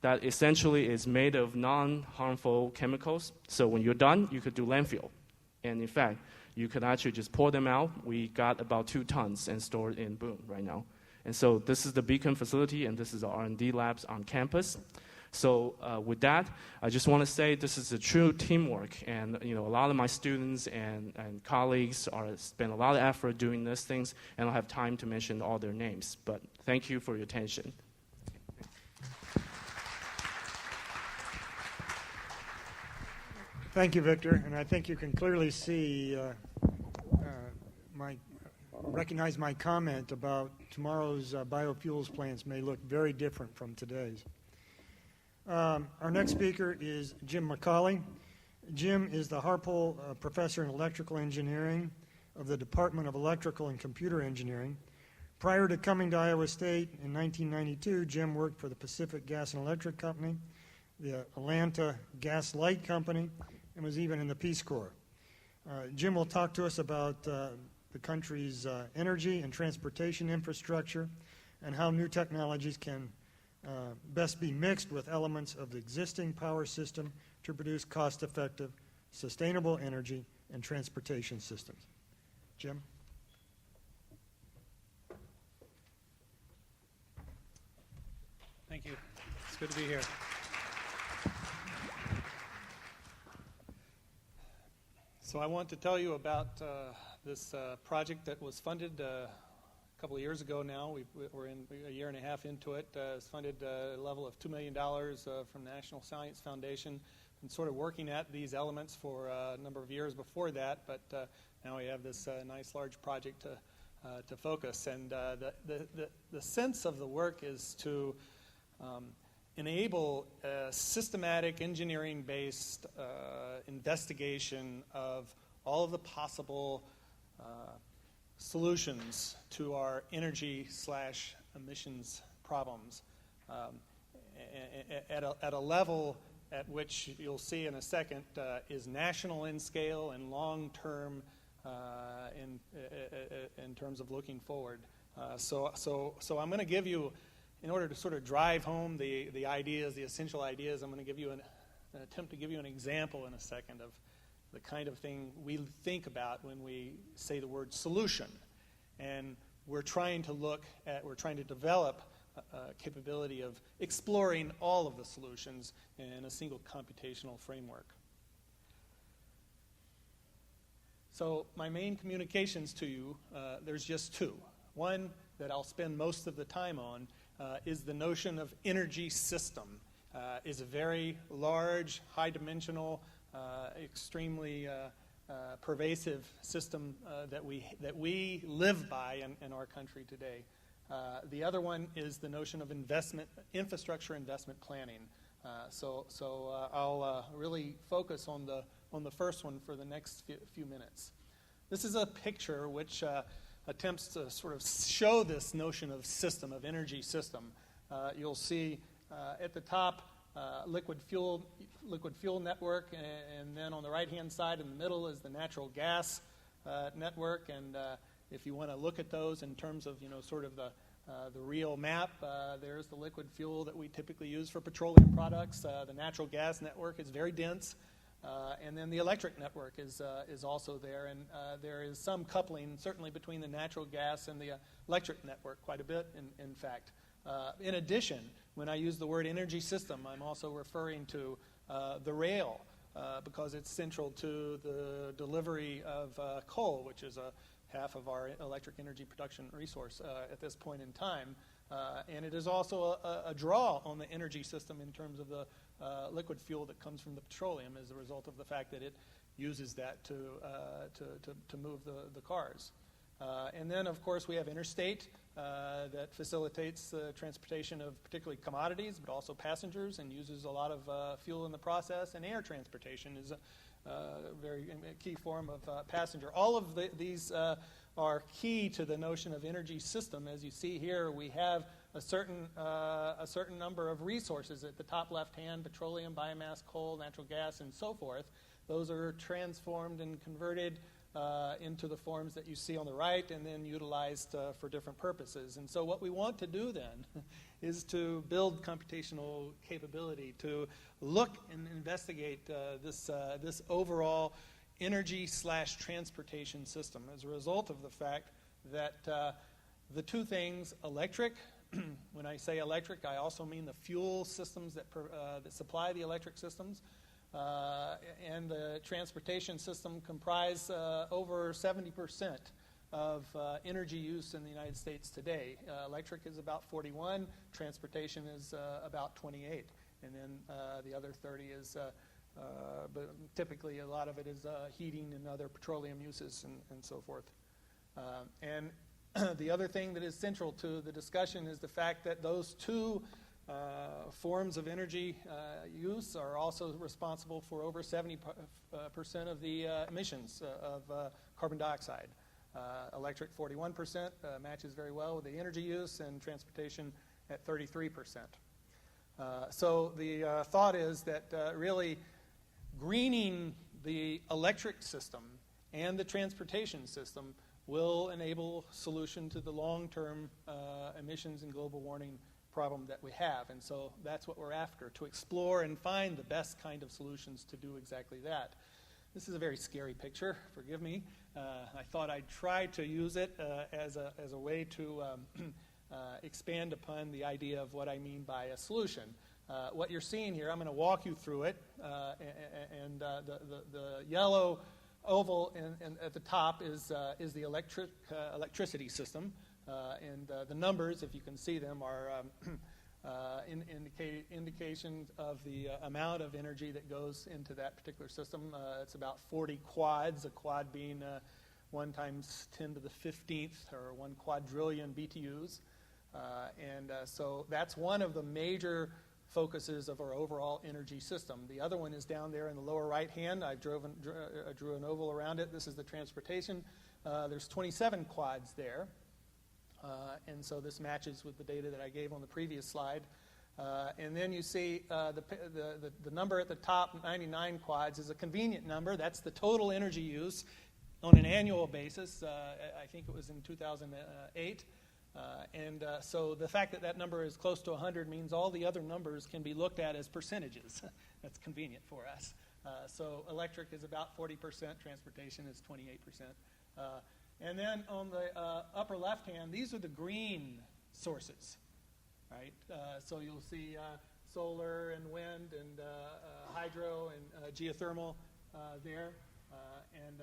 that essentially is made of non-harmful chemicals. So when you're done, you could do landfill. And in fact, you could actually just pour them out. We got about 2 tons and stored in Boone right now. And so this is the Beacon facility, and this is our R&D labs on campus. So with that, I just want to say this is a true teamwork, and a lot of my students and colleagues spend a lot of effort doing these things, and I don't have time to mention all their names. But thank you for your attention. Thank you, Victor. And I think you can clearly see recognize my comment about tomorrow's biofuels plants may look very different from today's. Our next speaker is Jim McCauley. Jim is the Harpole Professor in Electrical Engineering of the Department of Electrical and Computer Engineering. Prior to coming to Iowa State in 1992, Jim worked for the Pacific Gas and Electric Company, the Atlanta Gas Light Company, and was even in the Peace Corps. Jim will talk to us about the country's energy and transportation infrastructure, and how new technologies can best be mixed with elements of the existing power system to produce cost-effective, sustainable energy and transportation systems. Jim? Thank you. It's good to be here. So I want to tell you about this project that was funded a couple of years ago now. We're in a year and a half into it. It's funded a level of $2 million from the National Science Foundation. Been sort of working at these elements for a number of years before that, but now we have this nice large project to focus. And the sense of the work is to enable a systematic engineering-based investigation of all of the possible solutions to our energy/emissions problems at a level at which you'll see in a second is national in scale and long-term in terms of looking forward. So I'm going to give you, in order to sort of drive home the ideas, the essential ideas, I'm going to give you an attempt to give you an example in a second of the kind of thing we think about when we say the word solution. And we're trying to develop a capability of exploring all of the solutions in a single computational framework. So my main communications to you, there's just two. One that I'll spend most of the time on is the notion of energy system. Is a very large, high-dimensional, extremely pervasive system that we live by in our country today. The other one is the notion of infrastructure investment planning. So I'll really focus on the first one for the next few minutes. This is a picture which attempts to sort of show this notion of system, of energy system. You'll see at the top liquid fuel network, and then on the right-hand side in the middle is the natural gas network. And if you want to look at those in terms of sort of the real map, there's the liquid fuel that we typically use for petroleum products. The natural gas network is very dense. And then the electric network is also there, and there is some coupling certainly between the natural gas and the electric network, quite a bit in fact. In addition, when I use the word energy system, I'm also referring to the rail because it's central to the delivery of coal, which is half of our electric energy production resource at this point in time. And it is also a draw on the energy system in terms of the liquid fuel that comes from the petroleum as a result of the fact that it uses that to move the cars. And then, of course, we have interstate that facilitates the transportation of particularly commodities, but also passengers, and uses a lot of fuel in the process. And air transportation is a very key form of passenger. All of these are key to the notion of energy system. As you see here, we have a certain number of resources at the top left-hand: petroleum, biomass, coal, natural gas, and so forth. Those are transformed and converted into the forms that you see on the right, and then utilized for different purposes. And so what we want to do then is to build computational capability to look and investigate this overall energy/transportation system as a result of the fact that the two things, electric, when I say electric, I also mean the fuel systems that supply the electric systems, and the transportation system comprise over 70% of energy use in the United States today. Electric is about 41, transportation is about 28, and then the other 30 is, but typically a lot of it is heating and other petroleum uses and so forth. And the other thing that is central to the discussion is the fact that those two forms of energy use are also responsible for over 70% of the emissions of carbon dioxide. Electric 41% matches very well with the energy use, and transportation at 33%. So the thought is that really greening the electric system and the transportation system will enable solution to the long-term emissions and global warming problem that we have. And so that's what we're after, to explore and find the best kind of solutions to do exactly that. This is a very scary picture, forgive me. I thought I'd try to use it as a way to expand upon the idea of what I mean by a solution. What you're seeing here, I'm going to walk you through it, and the yellow oval at the top is the electricity system, and the numbers, if you can see them, are indications of the amount of energy that goes into that particular system. It's about 40 quads, a quad being 1 times 10 to the 15th, or 1 quadrillion BTUs. So that's one of the major focuses of our overall energy system. The other one is down there in the lower right hand. I drew an oval around it. This is the transportation. There's 27 quads there. And so this matches with the data that I gave on the previous slide. And then you see the number at the top, 99 quads, is a convenient number. That's the total energy use on an annual basis. I think it was in 2008. So the fact that that number is close to 100 means all the other numbers can be looked at as percentages. That's convenient for us. So electric is about 40%, transportation is 28%. And then on the upper left hand, these are the green sources, right? So you'll see solar and wind and hydro and geothermal there. And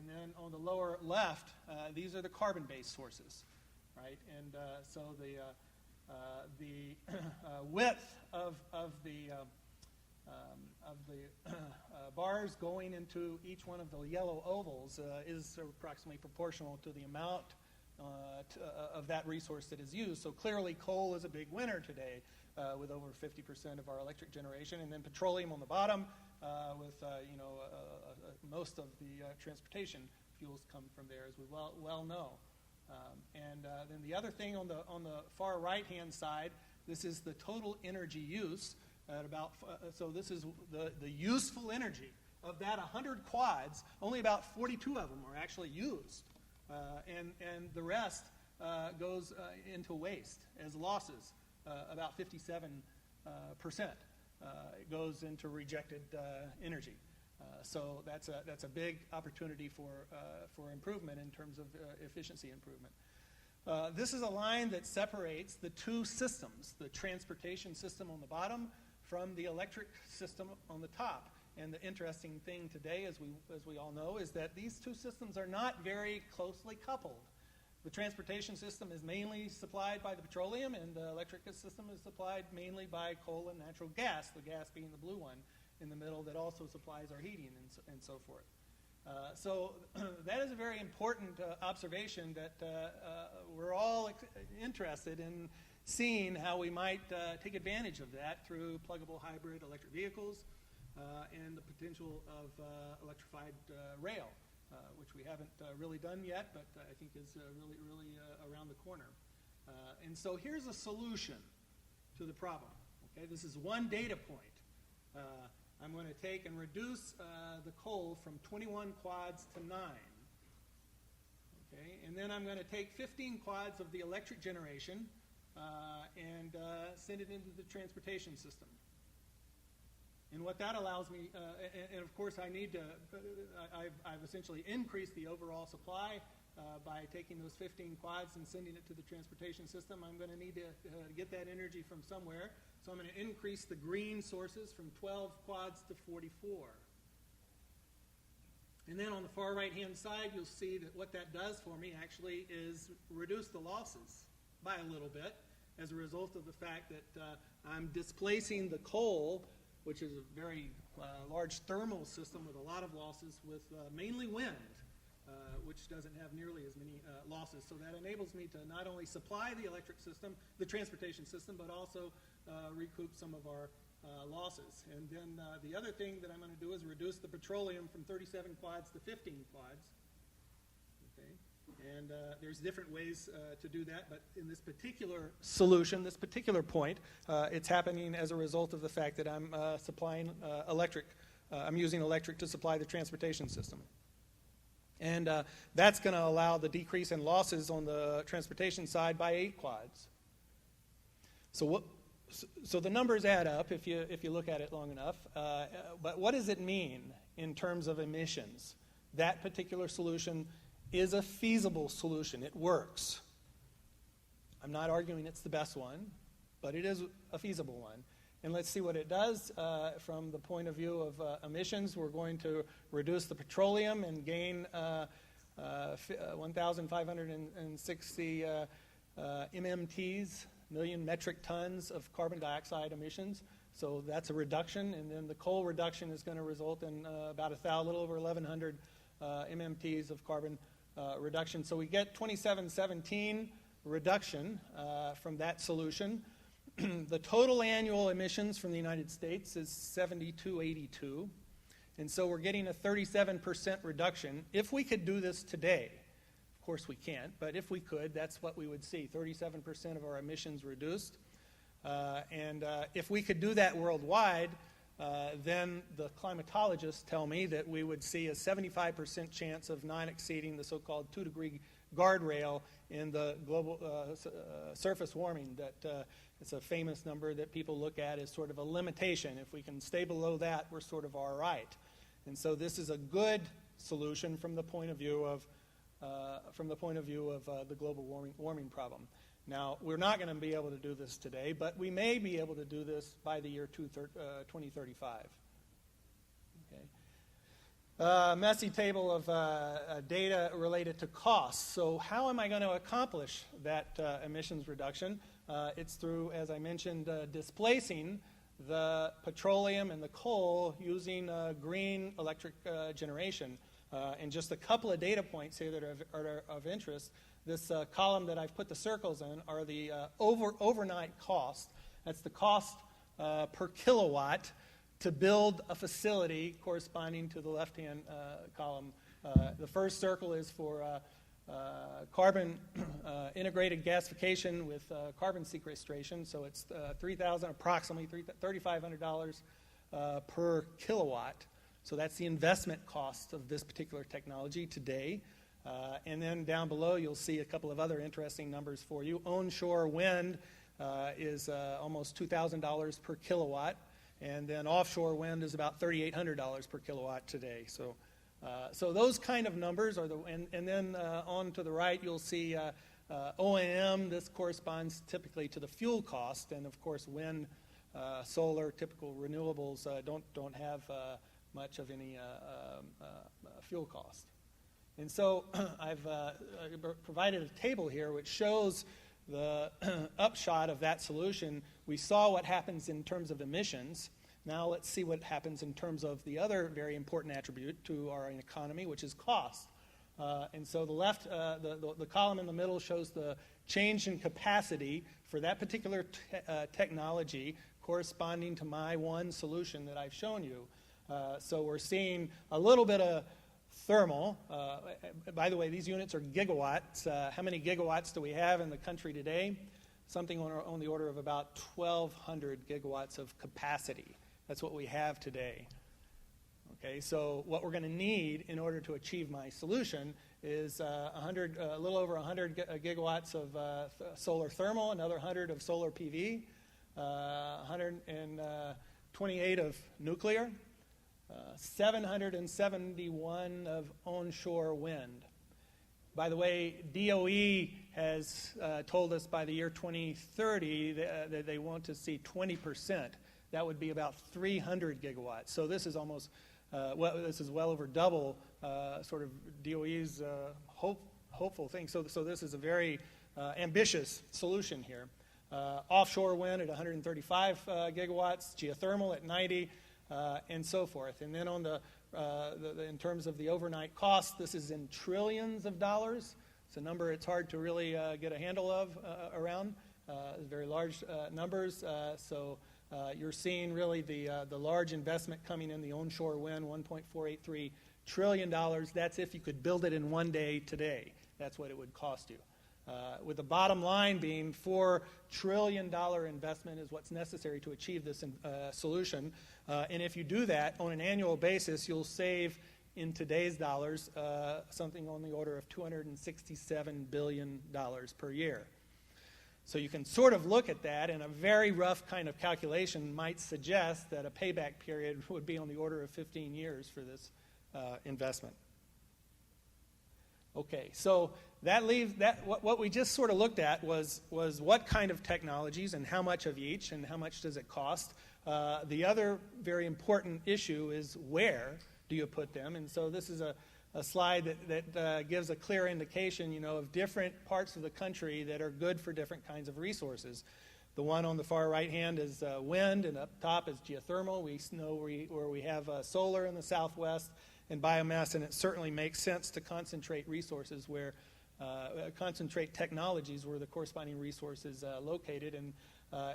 then on the lower left, these are the carbon-based sources. Right, and so the width of the bars going into each one of the yellow ovals is approximately proportional to the amount of that resource that is used. So clearly, coal is a big winner today, with over 50% of our electric generation, and then petroleum on the bottom, with most of the transportation fuels come from there, as we well know. Then the other thing on the far right-hand side, this is the total energy use at about. So this is the useful energy of that 100 quads. Only about 42 of them are actually used, and the rest goes into waste as losses. About 57% goes into rejected energy. So that's a big opportunity for improvement in terms of efficiency improvement. This is a line that separates the two systems, the transportation system on the bottom from the electric system on the top. And the interesting thing today, as we all know, is that these two systems are not very closely coupled. The transportation system is mainly supplied by the petroleum, and the electric system is supplied mainly by coal and natural gas, the gas being the blue one in the middle that also supplies our heating and so forth. So that is a very important observation that we're all interested in seeing how we might take advantage of that through pluggable hybrid electric vehicles and the potential of electrified rail, which we haven't really done yet, but I think is really around the corner. And so here's a solution to the problem. Okay, this is one data point. I'm going to take and reduce the coal from 21 quads to 9. Okay, and then I'm going to take 15 quads of the electric generation and send it into the transportation system. And what that allows me, and of course I need to, I've essentially increased the overall supply by taking those 15 quads and sending it to the transportation system. I'm going to need to get that energy from somewhere. So I'm going to increase the green sources from 12 quads to 44. And then on the far right-hand side, you'll see that what that does for me actually is reduce the losses by a little bit as a result of the fact that I'm displacing the coal, which is a very large thermal system with a lot of losses, with mainly wind, which doesn't have nearly as many losses. So that enables me to not only supply the electric system, the transportation system, but also recoup some of our losses. And then the other thing that I'm going to do is reduce the petroleum from 37 quads to 15 quads. Okay? And there's different ways to do that, but in this particular solution, this particular point, it's happening as a result of the fact that I'm supplying electric. I'm using electric to supply the transportation system. And that's going to allow the decrease in losses on the transportation side by 8 quads. So the numbers add up if you look at it long enough. But what does it mean in terms of emissions? That particular solution is a feasible solution. It works. I'm not arguing it's the best one, but it is a feasible one. And let's see what it does from the point of view of emissions. We're going to reduce the petroleum and gain 1,560 MMTs, million metric tons of carbon dioxide emissions. So that's a reduction. And then the coal reduction is going to result in about a little over 1,100 MMTs of carbon reduction. So we get 2717 reduction from that solution. The total annual emissions from the United States is 7282. And so we're getting a 37% reduction. If we could do this today, of course we can't, but if we could, that's what we would see, 37% of our emissions reduced. And if we could do that worldwide, then the climatologists tell me that we would see a 75% chance of not exceeding the so-called 2-degree guardrail in the global surface warming. That it's a famous number that people look at as sort of a limitation. If we can stay below that, we're sort of all right. And so this is a good solution from the point of view of the global warming problem. Now, we're not going to be able to do this today, but we may be able to do this by the year 2035. Okay. Messy table of data related to costs. So how am I going to accomplish that emissions reduction? It's through, as I mentioned, displacing the petroleum and the coal using green electric generation. And just a couple of data points here that are of interest. This column that I've put the circles in are the overnight cost. That's the cost per kilowatt to build a facility corresponding to the left-hand column. The first circle is for carbon integrated gasification with carbon sequestration. So it's approximately $3,500 per kilowatt. So that's the investment cost of this particular technology today. And then down below, you'll see a couple of other interesting numbers for you. Onshore wind is almost $2,000 per kilowatt, and then offshore wind is about $3,800 per kilowatt today. So those kind of numbers are and then on to the right, you'll see O&M. This corresponds typically to the fuel cost, and of course, wind, solar, typical renewables don't have much of any fuel cost. And so I've provided a table here which shows the upshot of that solution. We saw what happens in terms of emissions. Now let's see what happens in terms of the other very important attribute to our economy, which is cost. And so the left, the column in the middle shows the change in capacity for that particular technology corresponding to my one solution that I've shown you. So we're seeing a little bit of thermal. By the way, these units are gigawatts. How many gigawatts do we have in the country today? Something on the order of about 1,200 gigawatts of capacity. That's what we have today. Okay, so what we're going to need in order to achieve my solution is a little over 100 gigawatts of solar thermal, another 100 of solar PV, 128 of nuclear, 771 of onshore wind. By the way, DOE has told us by the year 2030 that they want to see 20%. That would be about 300 gigawatts. So this is almost, this is well over double sort of DOE's hopeful thing. So this is a very ambitious solution here. Offshore wind at 135 gigawatts, geothermal at 90, and so forth. And then on in terms of the overnight cost, this is in trillions of dollars. It's a number it's hard to really get a handle of around. Very large numbers. So you're seeing really the large investment coming in the onshore wind, $1.483 trillion. That's if you could build it in one day today. That's what it would cost you. With the bottom line being $4 trillion investment is what's necessary to achieve this solution. And if you do that on an annual basis, you'll save in today's dollars, something on the order of $267 billion per year. So you can sort of look at that, and a very rough kind of calculation might suggest that a payback period would be on the order of 15 years for this investment. Okay, so that leaves that what we just sort of looked at was what kind of technologies and how much of each and how much does it cost. The other very important issue is where do you put them, and so this is a slide that gives a clear indication, you know, of different parts of the country that are good for different kinds of resources. The one on the far right hand is wind, and up top is geothermal. We know where we have solar in the southwest and biomass, and it certainly makes sense to concentrate resources where, concentrate technologies where the corresponding resource is located. And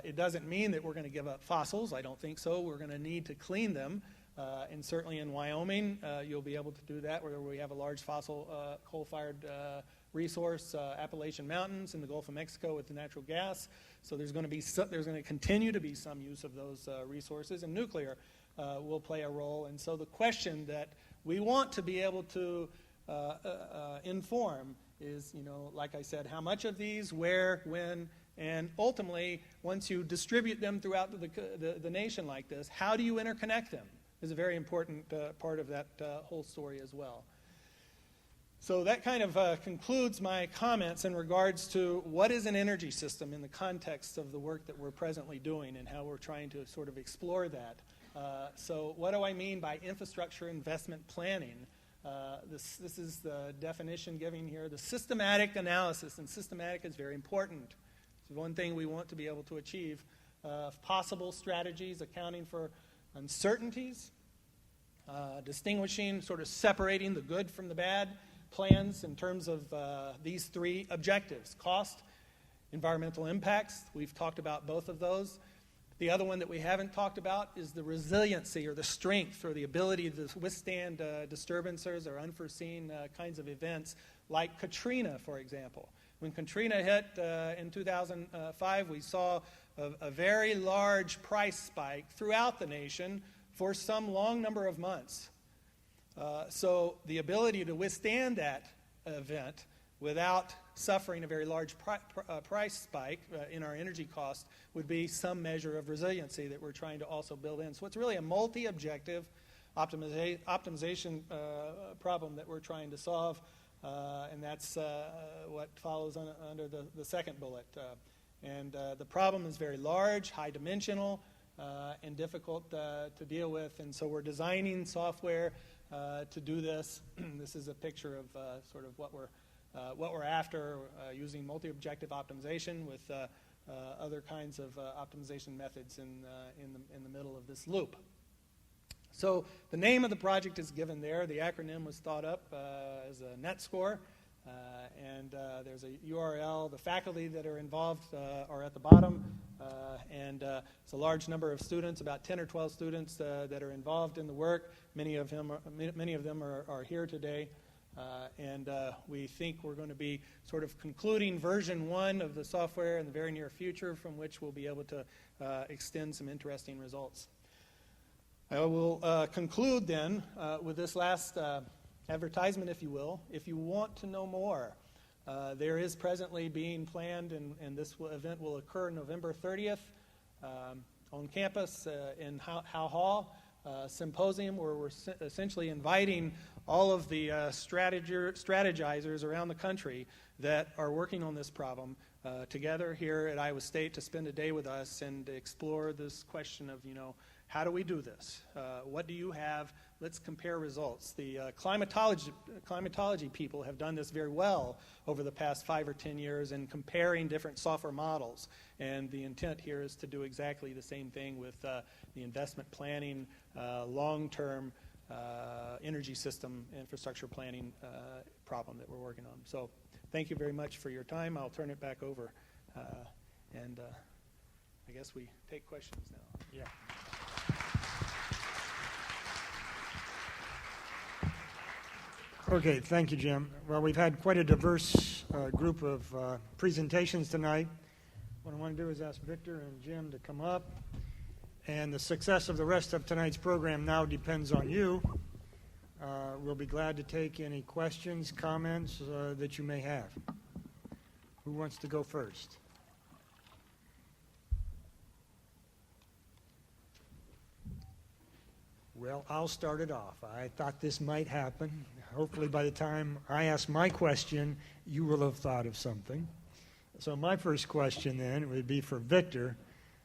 it doesn't mean that we're going to give up fossils. I don't think so. We're going to need to clean them. And certainly in Wyoming, you'll be able to do that where we have a large fossil coal-fired resource, Appalachian Mountains in the Gulf of Mexico with the natural gas. So there's going to continue to be some use of those resources, and nuclear will play a role. And so the question that we want to be able to inform is, you know, like I said, how much of these, where, when, and ultimately, once you distribute them throughout the nation like this, how do you interconnect them? Is a very important part of that whole story as well. So that kind of concludes my comments in regards to what is an energy system in the context of the work that we're presently doing and how we're trying to sort of explore that. So what do I mean by infrastructure investment planning? This is the definition given here. The systematic analysis, and systematic is very important. It's one thing we want to be able to achieve. Possible strategies accounting for uncertainties, distinguishing, sort of separating the good from the bad, plans in terms of these three objectives: cost, environmental impacts. We've talked about both of those. The other one that we haven't talked about is the resiliency or the strength or the ability to withstand disturbances or unforeseen kinds of events like Katrina, for example. When Katrina hit in 2005, we saw a very large price spike throughout the nation for some long number of months. So the ability to withstand that event without suffering a very large price spike in our energy cost would be some measure of resiliency that we're trying to also build in. So it's really a multi-objective optimization problem that we're trying to solve, and that's what follows under the second bullet. And the problem is very large, high-dimensional, and difficult to deal with, and so we're designing software to do this. This is a picture of sort of what we're after, using multi-objective optimization with other kinds of optimization methods in the middle of this loop. So the name of the project is given there. The acronym was thought up as a NetScore, and there's a URL. The faculty that are involved are at the bottom, and it's a large number of students, about 10 or 12 students that are involved in the work. Many of them are here today. And we think we're going to be sort of concluding version 1 of the software in the very near future, from which we'll be able to extend some interesting results. I will conclude then with this last advertisement, if you will. If you want to know more, there is presently being planned, and this event will occur November 30th on campus in Howe Hall. Symposium where we're essentially inviting all of the strategizers around the country that are working on this problem together here at Iowa State to spend a day with us and explore this question of, you know, how do we do this? What do you have? Let's compare results. The climatology people have done this very well over the past 5 or 10 years in comparing different software models. And the intent here is to do exactly the same thing with the investment planning, long-term energy system infrastructure planning problem that we're working on. So thank you very much for your time. I'll turn it back over. And I guess we take questions now. Yeah. Okay, thank you, Jim. Well, we've had quite a diverse group of presentations tonight. What I want to do is ask Victor and Jim to come up. And the success of the rest of tonight's program now depends on you. We'll be glad to take any questions, comments that you may have. Who wants to go first? Well, I'll start it off. I thought this might happen. Hopefully by the time I ask my question, you will have thought of something. So my first question then would be for Victor,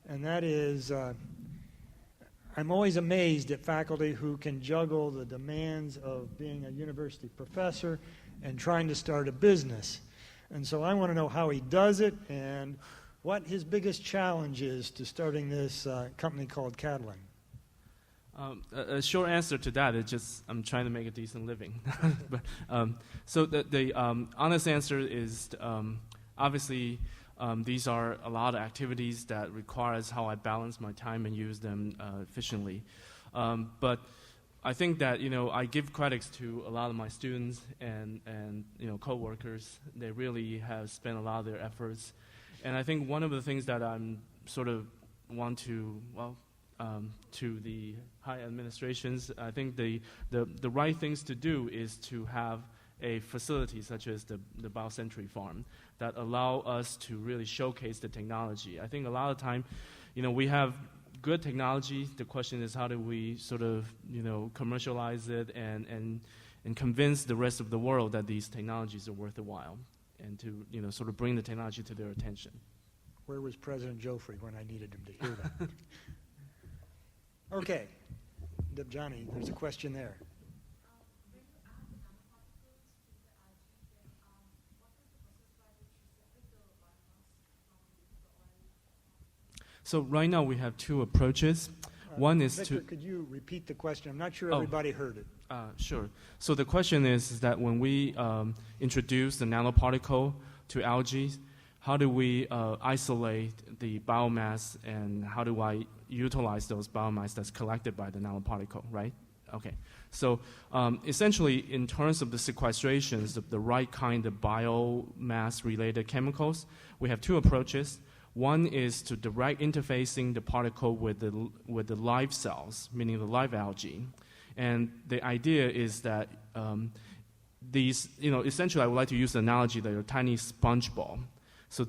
and that is, I'm always amazed at faculty who can juggle the demands of being a university professor and trying to start a business. And so I want to know how he does it and what his biggest challenge is to starting this company called Catalent. A short answer to that is just I'm trying to make a decent living. But, so the honest answer is obviously these are a lot of activities that requires how I balance my time and use them efficiently. But I think that I give credits to a lot of my students and co-workers. They really have spent a lot of their efforts, and I think one of the things that I'm sort of want to to the high administrations, I think the right things to do is to have a facility such as the BioCentury Farm that allow us to really showcase the technology. I think a lot of time, we have good technology. The question is how do we sort of, commercialize it and convince the rest of the world that these technologies are worth the while and to, sort of bring the technology to their attention. Where was President Joffrey when I needed him to hear that? Okay. Johnny, there's a question there. So right now we have two approaches. One is Victor, to... could you repeat the question? I'm not sure everybody heard it. Sure. So the question is that when we introduce the nanoparticle to algae, how do we isolate the biomass and how do I utilize those biomass that's collected by the nanoparticle, right? Okay. So essentially, in terms of the sequestrations of the right kind of biomass-related chemicals, we have two approaches. One is to direct interfacing the particle with the live cells, meaning the live algae. And the idea is that these, essentially I would like to use the analogy that are tiny sponge ball. So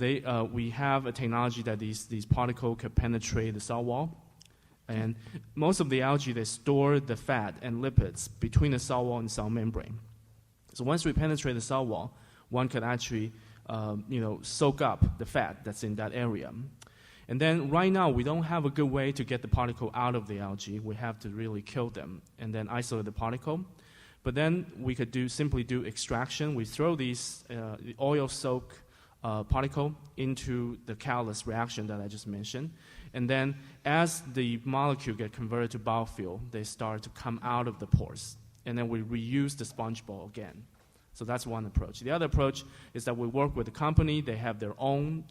we have a technology that these particles can penetrate the cell wall. And most of the algae, they store the fat and lipids between the cell wall and cell membrane. So once we penetrate the cell wall, one can actually soak up the fat that's in that area. And then right now, we don't have a good way to get the particle out of the algae. We have to really kill them and then isolate the particle. But then we could simply do extraction. We throw these oil-soaked particle into the catalyst reaction that I just mentioned. And then as the molecule get converted to biofuel, they start to come out of the pores. And then we reuse the sponge ball again. So that's one approach. The other approach is that we work with the company. They have their own,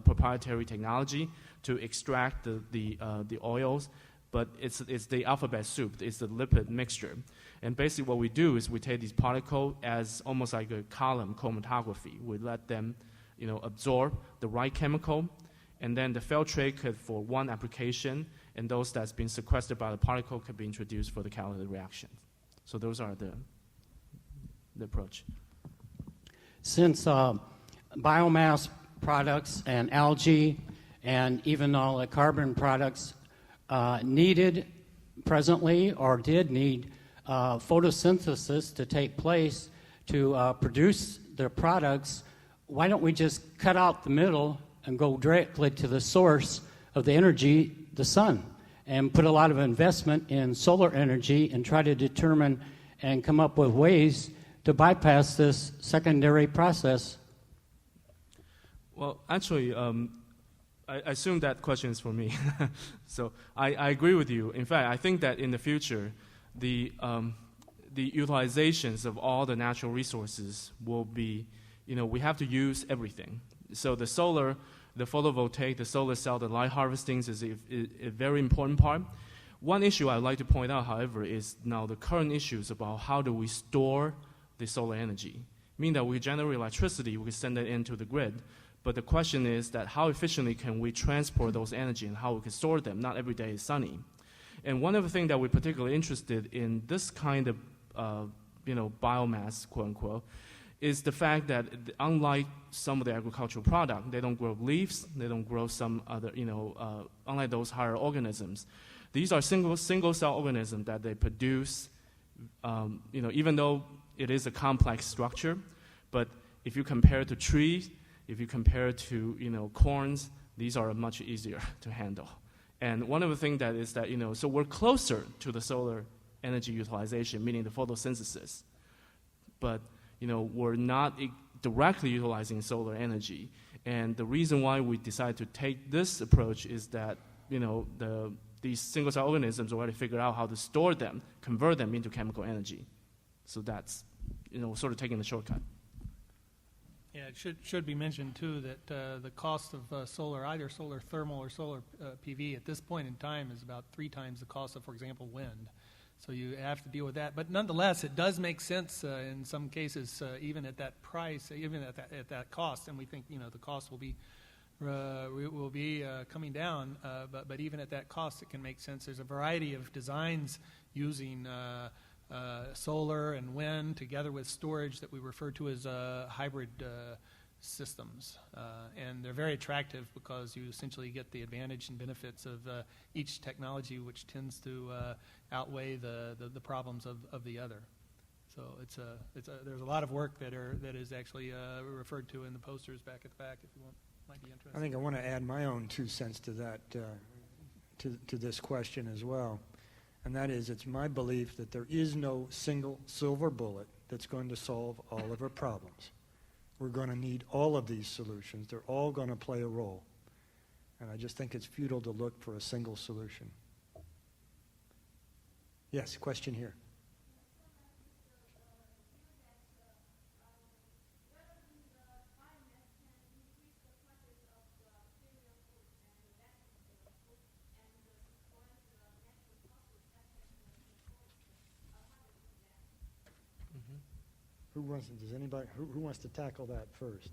proprietary technology to extract the oils, but it's the alphabet soup. It's the lipid mixture. And basically what we do is we take these particles as almost like a column chromatography. We let them, absorb the right chemical, and then the filtrate could, for one application, and those that's been sequestered by the particle could be introduced for the catalytic reaction. So those are the approach. Since biomass products and algae and even all the carbon products needed presently or did need photosynthesis to take place to produce their products, why don't we just cut out the middle and go directly to the source of the energy, the sun, and put a lot of investment in solar energy and try to determine and come up with ways to bypass this secondary process? Well, actually, I assume that question is for me. So I agree with you. In fact, I think that in the future, the utilizations of all the natural resources will be, we have to use everything. So the solar, the photovoltaic, the solar cell, the light harvesting is a very important part. One issue I'd like to point out, however, is now the current issues about how do we store the solar energy. Meaning that we generate electricity, we can send it into the grid. But the question is that how efficiently can we transport those energy and how we can store them? Not every day is sunny. And one of the things that we're particularly interested in this kind of biomass, quote unquote, is the fact that unlike some of the agricultural product, they don't grow leaves, they don't grow some other, unlike those higher organisms. These are single cell organisms that they produce, even though it is a complex structure, but if you compare it to trees, if you compare it to, corns, these are much easier to handle. And one of the things that is that, so we're closer to the solar energy utilization, meaning the photosynthesis, but, we're not directly utilizing solar energy. And the reason why we decided to take this approach is that, these single-cell organisms already figured out how to store them, convert them into chemical energy. So that's, sort of taking the shortcut. Yeah, it should be mentioned, too, that the cost of solar, either solar thermal or solar PV at this point in time is about 3 times the cost of, for example, wind. So you have to deal with that. But nonetheless, it does make sense in some cases, even at that price, even at that cost. And we think, the cost will be coming down. But even at that cost, it can make sense. There's a variety of designs using solar and wind together with storage that we refer to as hybrid systems. And they're very attractive because you essentially get the advantage and benefits of each technology, which tends to outweigh the problems of the other. So there's a lot of work that is actually referred to in the posters back at the back if you might be interested. I think I want to add my own 2 cents to that, to this question as well. And that is, it's my belief that there is no single silver bullet that's going to solve all of our problems. We're going to need all of these solutions. They're all going to play a role. And I just think it's futile to look for a single solution. Yes, question here. Who wants to tackle that first?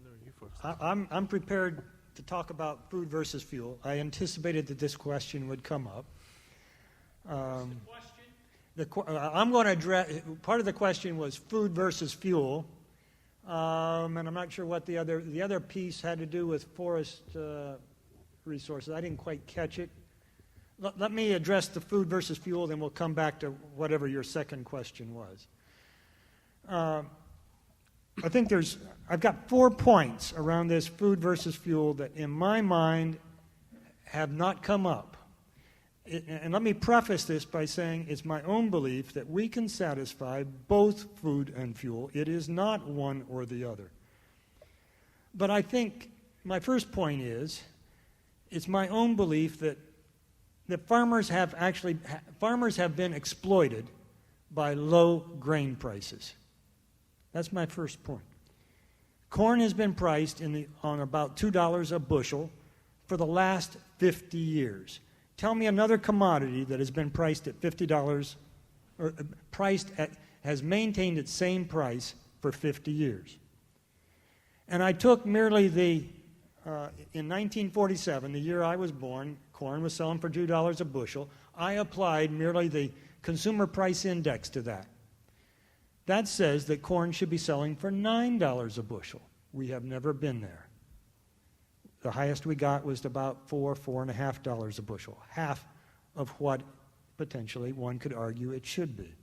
No, you first. I'm prepared to talk about food versus fuel. I anticipated that this question would come up. I'm going to address, part of the question was food versus fuel, and I'm not sure what the other piece had to do with forest resources. I didn't quite catch it. Let me address the food versus fuel, then we'll come back to whatever your second question was. I think I've got 4 points around this food versus fuel that in my mind have not come up. And let me preface this by saying it's my own belief that we can satisfy both food and fuel. It is not one or the other. But I think my first point is, it's my own belief that farmers have been exploited by low grain prices. That's my first point. Corn has been priced on about $2 a bushel for the last 50 years. Tell me another commodity that has been priced at $50 or has maintained its same price for 50 years. And I took merely in 1947, the year I was born, corn was selling for $2 a bushel. I applied merely the consumer price index to that. That says that corn should be selling for $9 a bushel. We have never been there. The highest we got was about $4.50 a bushel, half of what potentially one could argue it should be.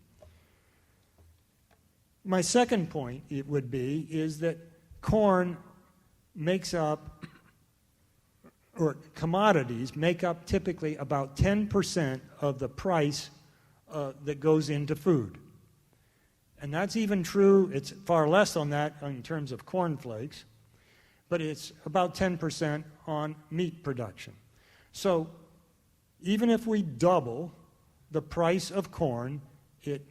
My second point is that corn makes up, or commodities make up typically about 10% of the price that goes into food. And that's even true, it's far less on that in terms of cornflakes, but it's about 10% on meat production. So even if we double the price of corn, it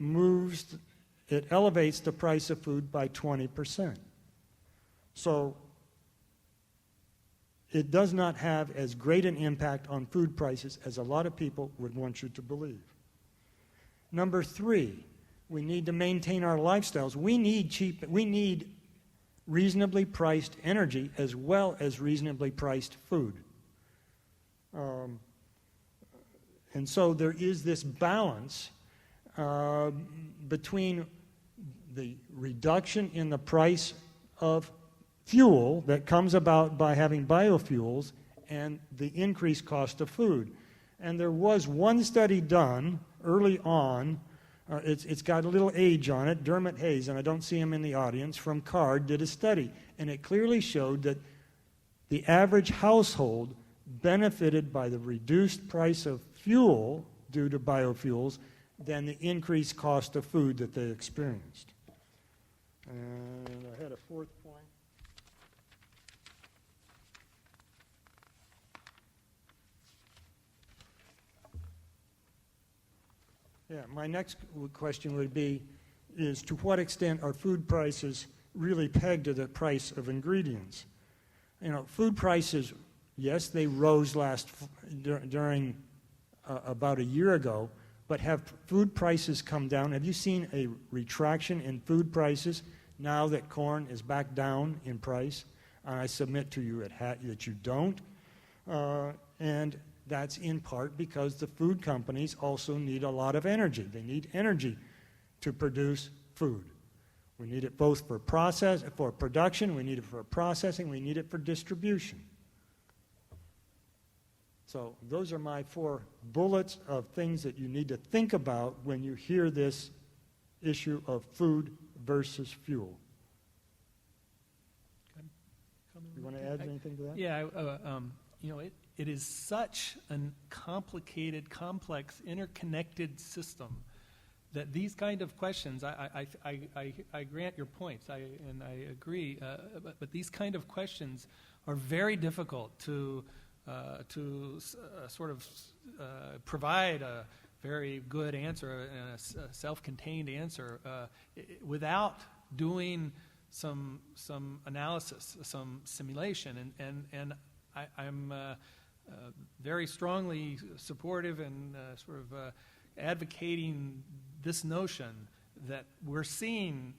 elevates the price of food by 20%. So it does not have as great an impact on food prices as a lot of people would want you to believe. Number 3, we need to maintain our lifestyles. We need reasonably priced energy as well as reasonably priced food. And so there is this balance between the reduction in the price of fuel that comes about by having biofuels and the increased cost of food. And there was one study done early on. It's got a little age on it. Dermot Hayes, and I don't see him in the audience, from CARD did a study. And it clearly showed that the average household benefited by the reduced price of fuel due to biofuels than the increased cost of food that they experienced. And I had a fourth point. Yeah, my next question would be, is to what extent are food prices really pegged to the price of ingredients? You know, food prices, yes, they rose during about a year ago, but have food prices come down? Have you seen a retraction in food prices now that corn is back down in price? I submit to you that you don't. And that's in part because the food companies also need a lot of energy. They need energy to produce food. We need it both for production, we need it for processing, we need it for distribution. So those are my 4 bullets of things that you need to think about when you hear this issue of food versus fuel. You want to add anything to that? Yeah, you know, it is such a complicated, complex, interconnected system that these kind of questions, I grant your points, and I agree, but these kind of questions are very difficult to sort of provide a very good answer, a self-contained answer, without doing some analysis, some simulation, and I'm very strongly supportive and sort of advocating this notion that we're seeing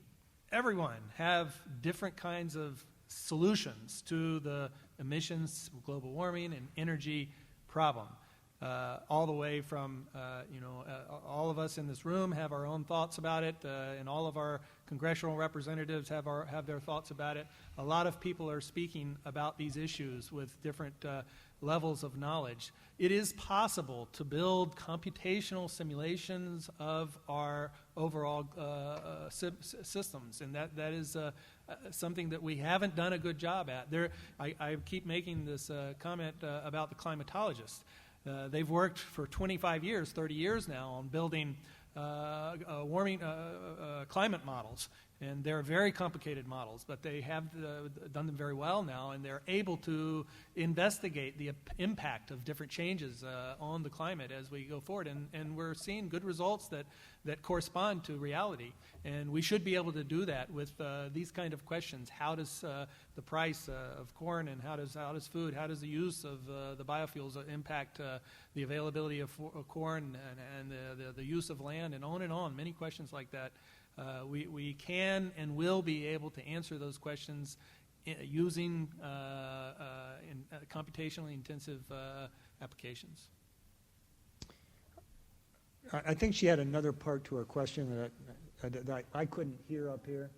everyone have different kinds of solutions to the emissions, global warming, and energy problem. All the way from, all of us in this room have our own thoughts about it, and all of our congressional representatives have their thoughts about it. A lot of people are speaking about these issues with different levels of knowledge. It is possible to build computational simulations of our overall systems, and that is something that we haven't done a good job at. I keep making this comment about the climatologists. They've worked for 25 years, 30 years now on building warming climate models, and they're very complicated models, but they have done them very well now, and they're able to investigate the impact of different changes on the climate as we go forward, and we're seeing good results that correspond to reality, and we should be able to do that with these kind of questions. How does the price of corn, and how does food, how does the use of the biofuels impact the availability of corn and the use of land, and on, many questions like that. We can and will be able to answer those questions using computationally intensive applications. I think she had another part to her question that I couldn't hear up here.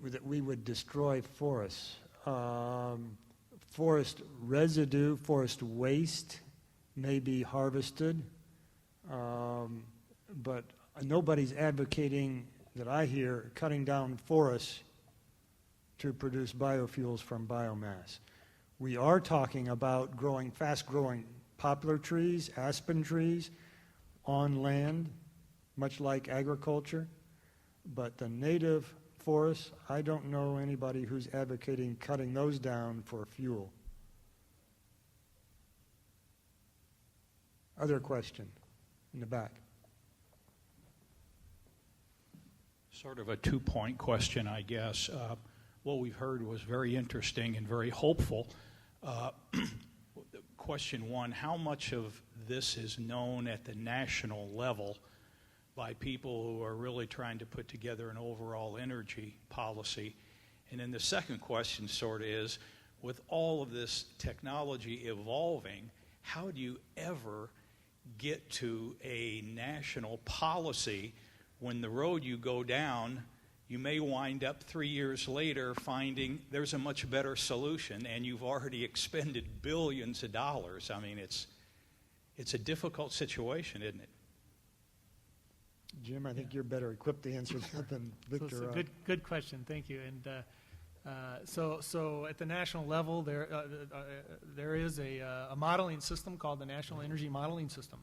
That we would destroy forests. Forest residue, forest waste may be harvested, but nobody's advocating, that I hear, cutting down forests to produce biofuels from biomass. We are talking about fast-growing poplar trees, aspen trees on land, much like agriculture, but the native forests, I don't know anybody who's advocating cutting those down for fuel. Other question in the back. Sort of a two-point question, I guess. What we've heard was very interesting and very hopeful. Question one, how much of this is known at the national level by people who are really trying to put together an overall energy policy. And then the second question sort of is, with all of this technology evolving, how do you ever get to a national policy when the road you go down, you may wind up 3 years later finding there's a much better solution and you've already expended billions of dollars? I mean, it's a difficult situation, isn't it? Jim, I think you're better equipped to answer that than Victor. So it's a good question. Thank you. And so at the national level, there is a modeling system called the National Energy Modeling System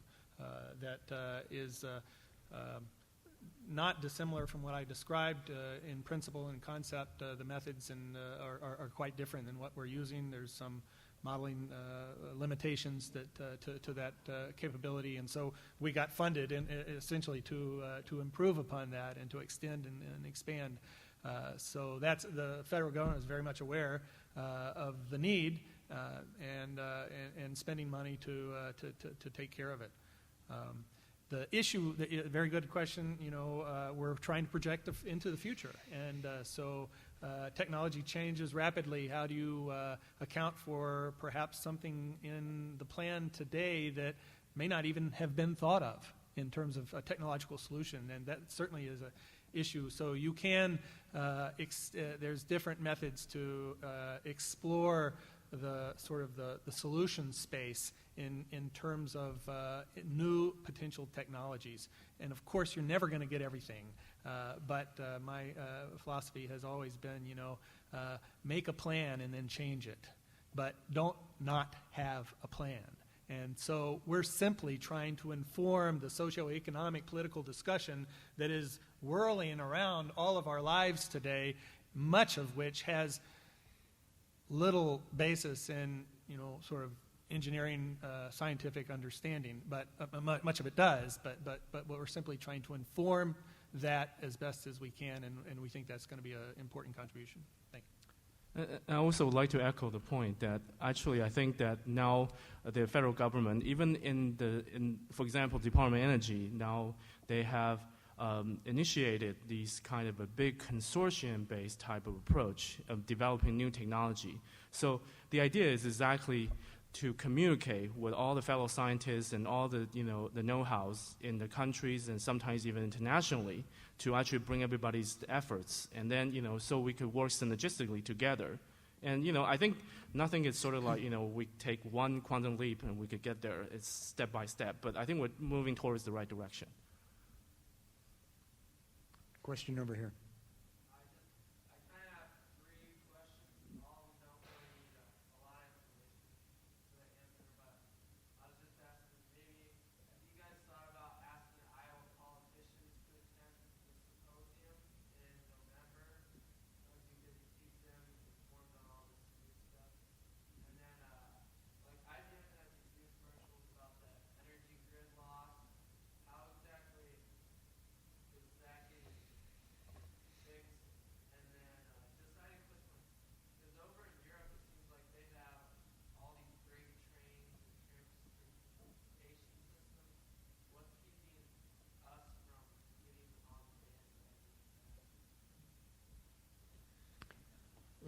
that is not dissimilar from what I described in principle and concept. The methods are quite different than what we're using. There's some modeling limitations to that capability, and so we got funded essentially to improve upon that and to extend and expand. So that's the federal government is very much aware of the need and spending money to take care of it. The issue, very good question. We're trying to project into the future, and so technology changes rapidly. How do you account for perhaps something in the plan today that may not even have been thought of in terms of a technological solution? And that certainly is an issue. So you can, there's different methods to explore the sort of the solution space in terms of new potential technologies. And of course, you're never going to get everything. But my philosophy has always been, make a plan and then change it. But don't not have a plan. And so we're simply trying to inform the socioeconomic political discussion that is whirling around all of our lives today, much of which has little basis in, sort of engineering, scientific understanding, but much of it does. But we're simply trying to inform that as best as we can, and we think that's going to be an important contribution. Thank you. I also would like to echo the point that actually I think that now the federal government, even in for example, Department of Energy, now they have initiated these kind of a big consortium-based type of approach of developing new technology. So the idea is exactly to communicate with all the fellow scientists and all the the know-hows in the countries and sometimes even internationally to actually bring everybody's efforts, and then so we could work synergistically together. And I think nothing is sort of like we take one quantum leap and we could get there. It's step by step, but I think we're moving towards the right direction. Question over here.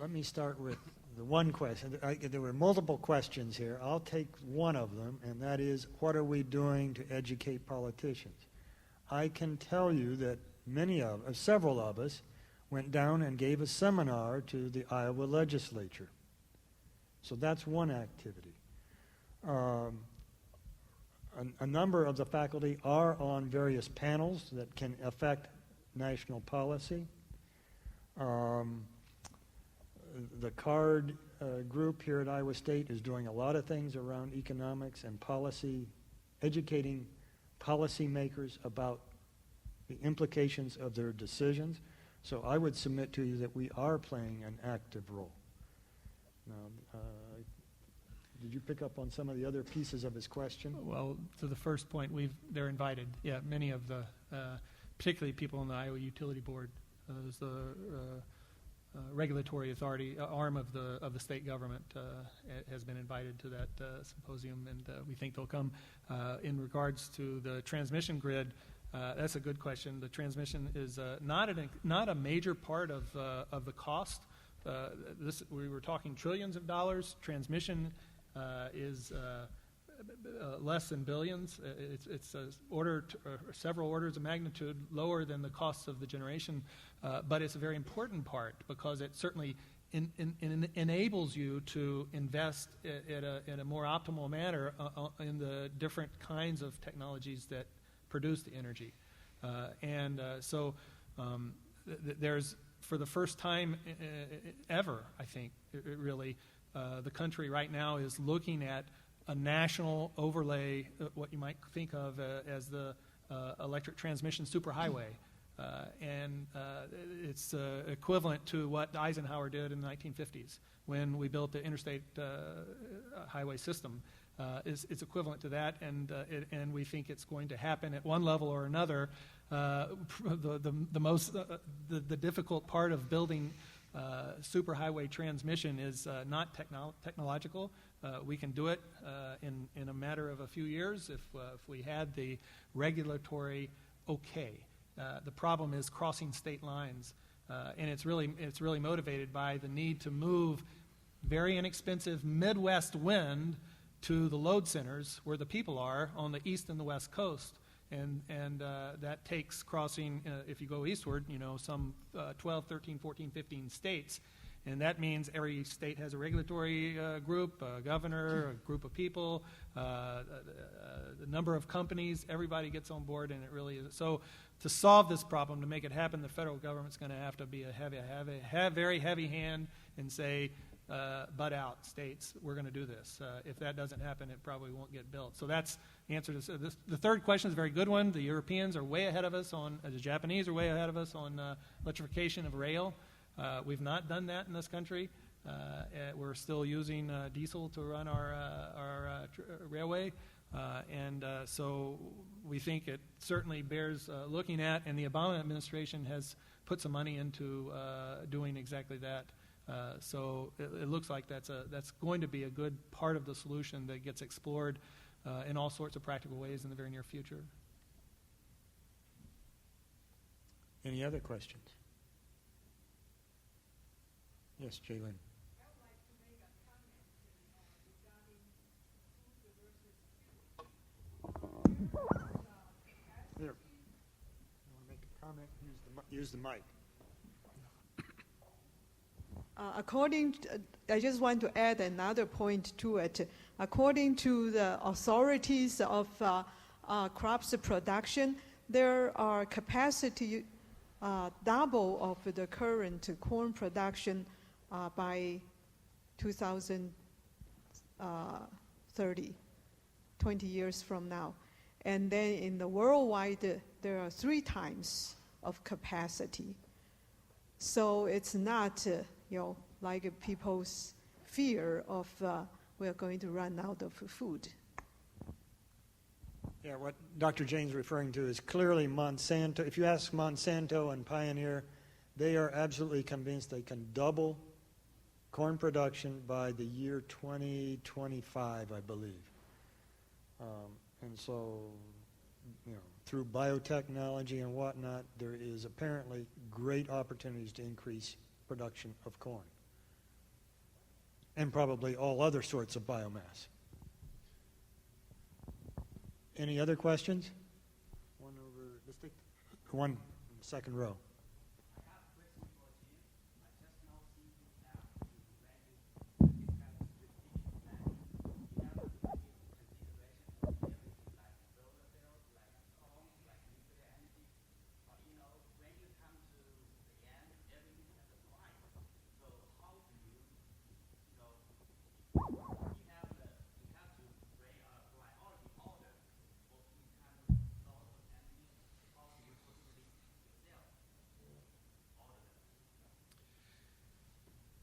Let me start with the one question. There were multiple questions here. I'll take one of them, and that is, what are we doing to educate politicians? I can tell you that several of us went down and gave a seminar to the Iowa legislature. So that's one activity. A number of the faculty are on various panels that can affect national policy. The CARD group here at Iowa State is doing a lot of things around economics and policy, educating policymakers about the implications of their decisions. So I would submit to you that we are playing an active role. Now, did you pick up on some of the other pieces of his question? Well, to the first point, they're invited. Yeah, many of the, particularly people on the Iowa Utility Board, is the regulatory authority arm of the state government has been invited to that symposium, and we think they'll come. In regards to the transmission grid, That's a good question. The transmission is not a major part of the cost. We were talking trillions of dollars. Transmission is less than billions. It's several orders of magnitude lower than the costs of the generation, but it's a very important part because it certainly enables you to invest in a more optimal manner in the different kinds of technologies that produce the energy. There's, for the first time ever, I think, really, the country right now is looking at a national overlay, what you might think of as the electric transmission superhighway. It's equivalent to what Eisenhower did in the 1950s when we built the interstate highway system. It's equivalent to that, and we think it's going to happen at one level or another. The difficult part of building superhighway transmission is not technological. We can do it in a matter of a few years if we had the regulatory okay. The problem is crossing state lines, and it's really motivated by the need to move very inexpensive Midwest wind to the load centers where the people are on the east and the west coast. And that takes crossing, if you go eastward, some 12, 13, 14, 15 states. And that means every state has a regulatory group, a governor, a group of people, the number of companies. Everybody gets on board, and it really is. So to solve this problem, to make it happen, the federal government's going to have to be a very heavy hand and say, butt out, states, we're going to do this. If that doesn't happen, it probably won't get built. So that's the answer to this. The third question is a very good one. The Europeans are way ahead of us the Japanese are way ahead of us on electrification of rail. We've not done that in this country. We're still using diesel to run our railway. So we think it certainly bears looking at, and the Obama administration has put some money into doing exactly that. So it looks like that's going to be a good part of the solution that gets explored in all sorts of practical ways in the very near future. Any other questions? Yes, Jaylyn. There. You want to make a comment? Use the mic. I just want to add another point to it. According to the authorities of crops production, there are capacity double of the current corn production by 2030, 20 years from now. And then in the worldwide, there are 3 times of capacity. So it's not, like people's fear of we're going to run out of food. Yeah, what Dr. Jane's referring to is clearly Monsanto. If you ask Monsanto and Pioneer, they are absolutely convinced they can double corn production by the year 2025, I believe. And so, through biotechnology and whatnot, there is apparently great opportunities to increase production of corn. And probably all other sorts of biomass. Any other questions? One over, let's take one in the second row.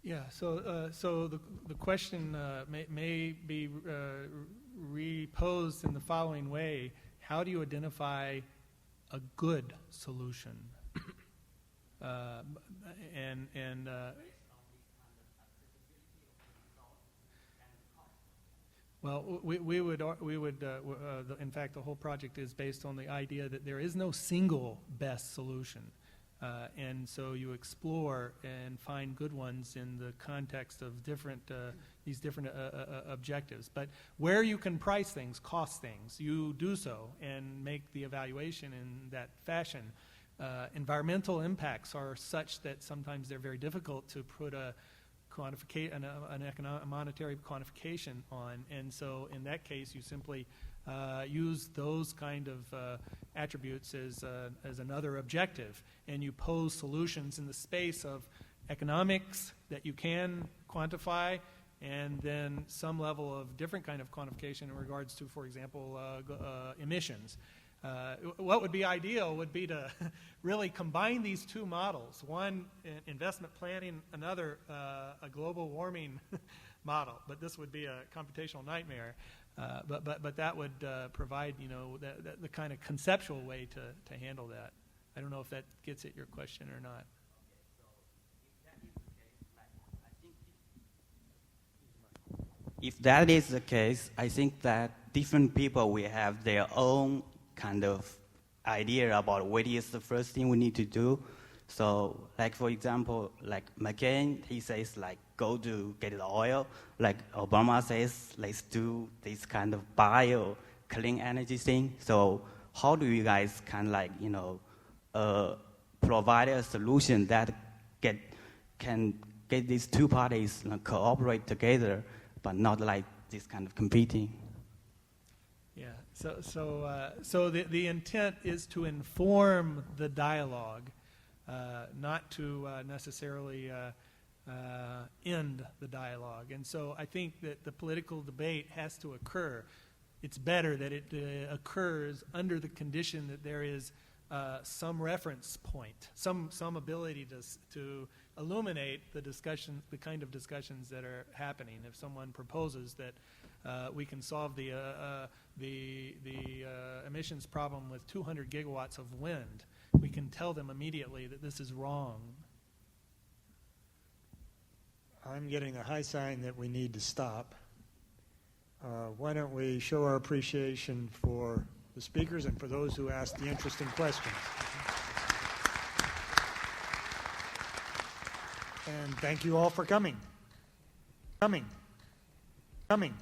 Yeah, so the question may be reposed in the following way. How do you identify a good solution? Well, in fact, the whole project is based on the idea that there is no single best solution. And so you explore and find good ones in the context of these different objectives. But where you can price things, cost things, you do so and make the evaluation in that fashion. Environmental impacts are such that sometimes they're very difficult to put a monetary quantification on, and so in that case you simply use those kind of attributes as another objective, and you pose solutions in the space of economics that you can quantify, and then some level of different kind of quantification in regards to, for example, emissions. What would be ideal would be to really combine these two models, one investment planning, another a global warming model, but this would be a computational nightmare. But that would provide, the kind of conceptual way to handle that. I don't know if that gets at your question or not. If that is the case, I think that different people will have their own kind of idea about what is the first thing we need to do. So, like for example, like McCain, he says like go to get the oil. Like Obama says, let's do this kind of bio clean energy thing. So, how do you guys kind of like provide a solution that can get these two parties cooperate together, but not like this kind of competing? Yeah. So the intent is to inform the dialogue, not to necessarily end the dialogue. And so I think that the political debate has to occur. It's better that it occurs under the condition that there is some reference point, some ability to illuminate the discussion, the kind of discussions that are happening. If someone proposes that we can solve the emissions problem with 200 gigawatts of wind, we can tell them immediately that this is wrong. I'm getting a high sign that we need to stop. Why don't we show our appreciation for the speakers and for those who asked the interesting questions. And thank you all for coming. Coming. Coming.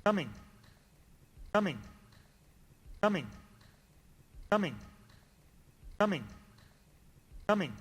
Coming. Coming. Coming. Coming. Coming. Coming.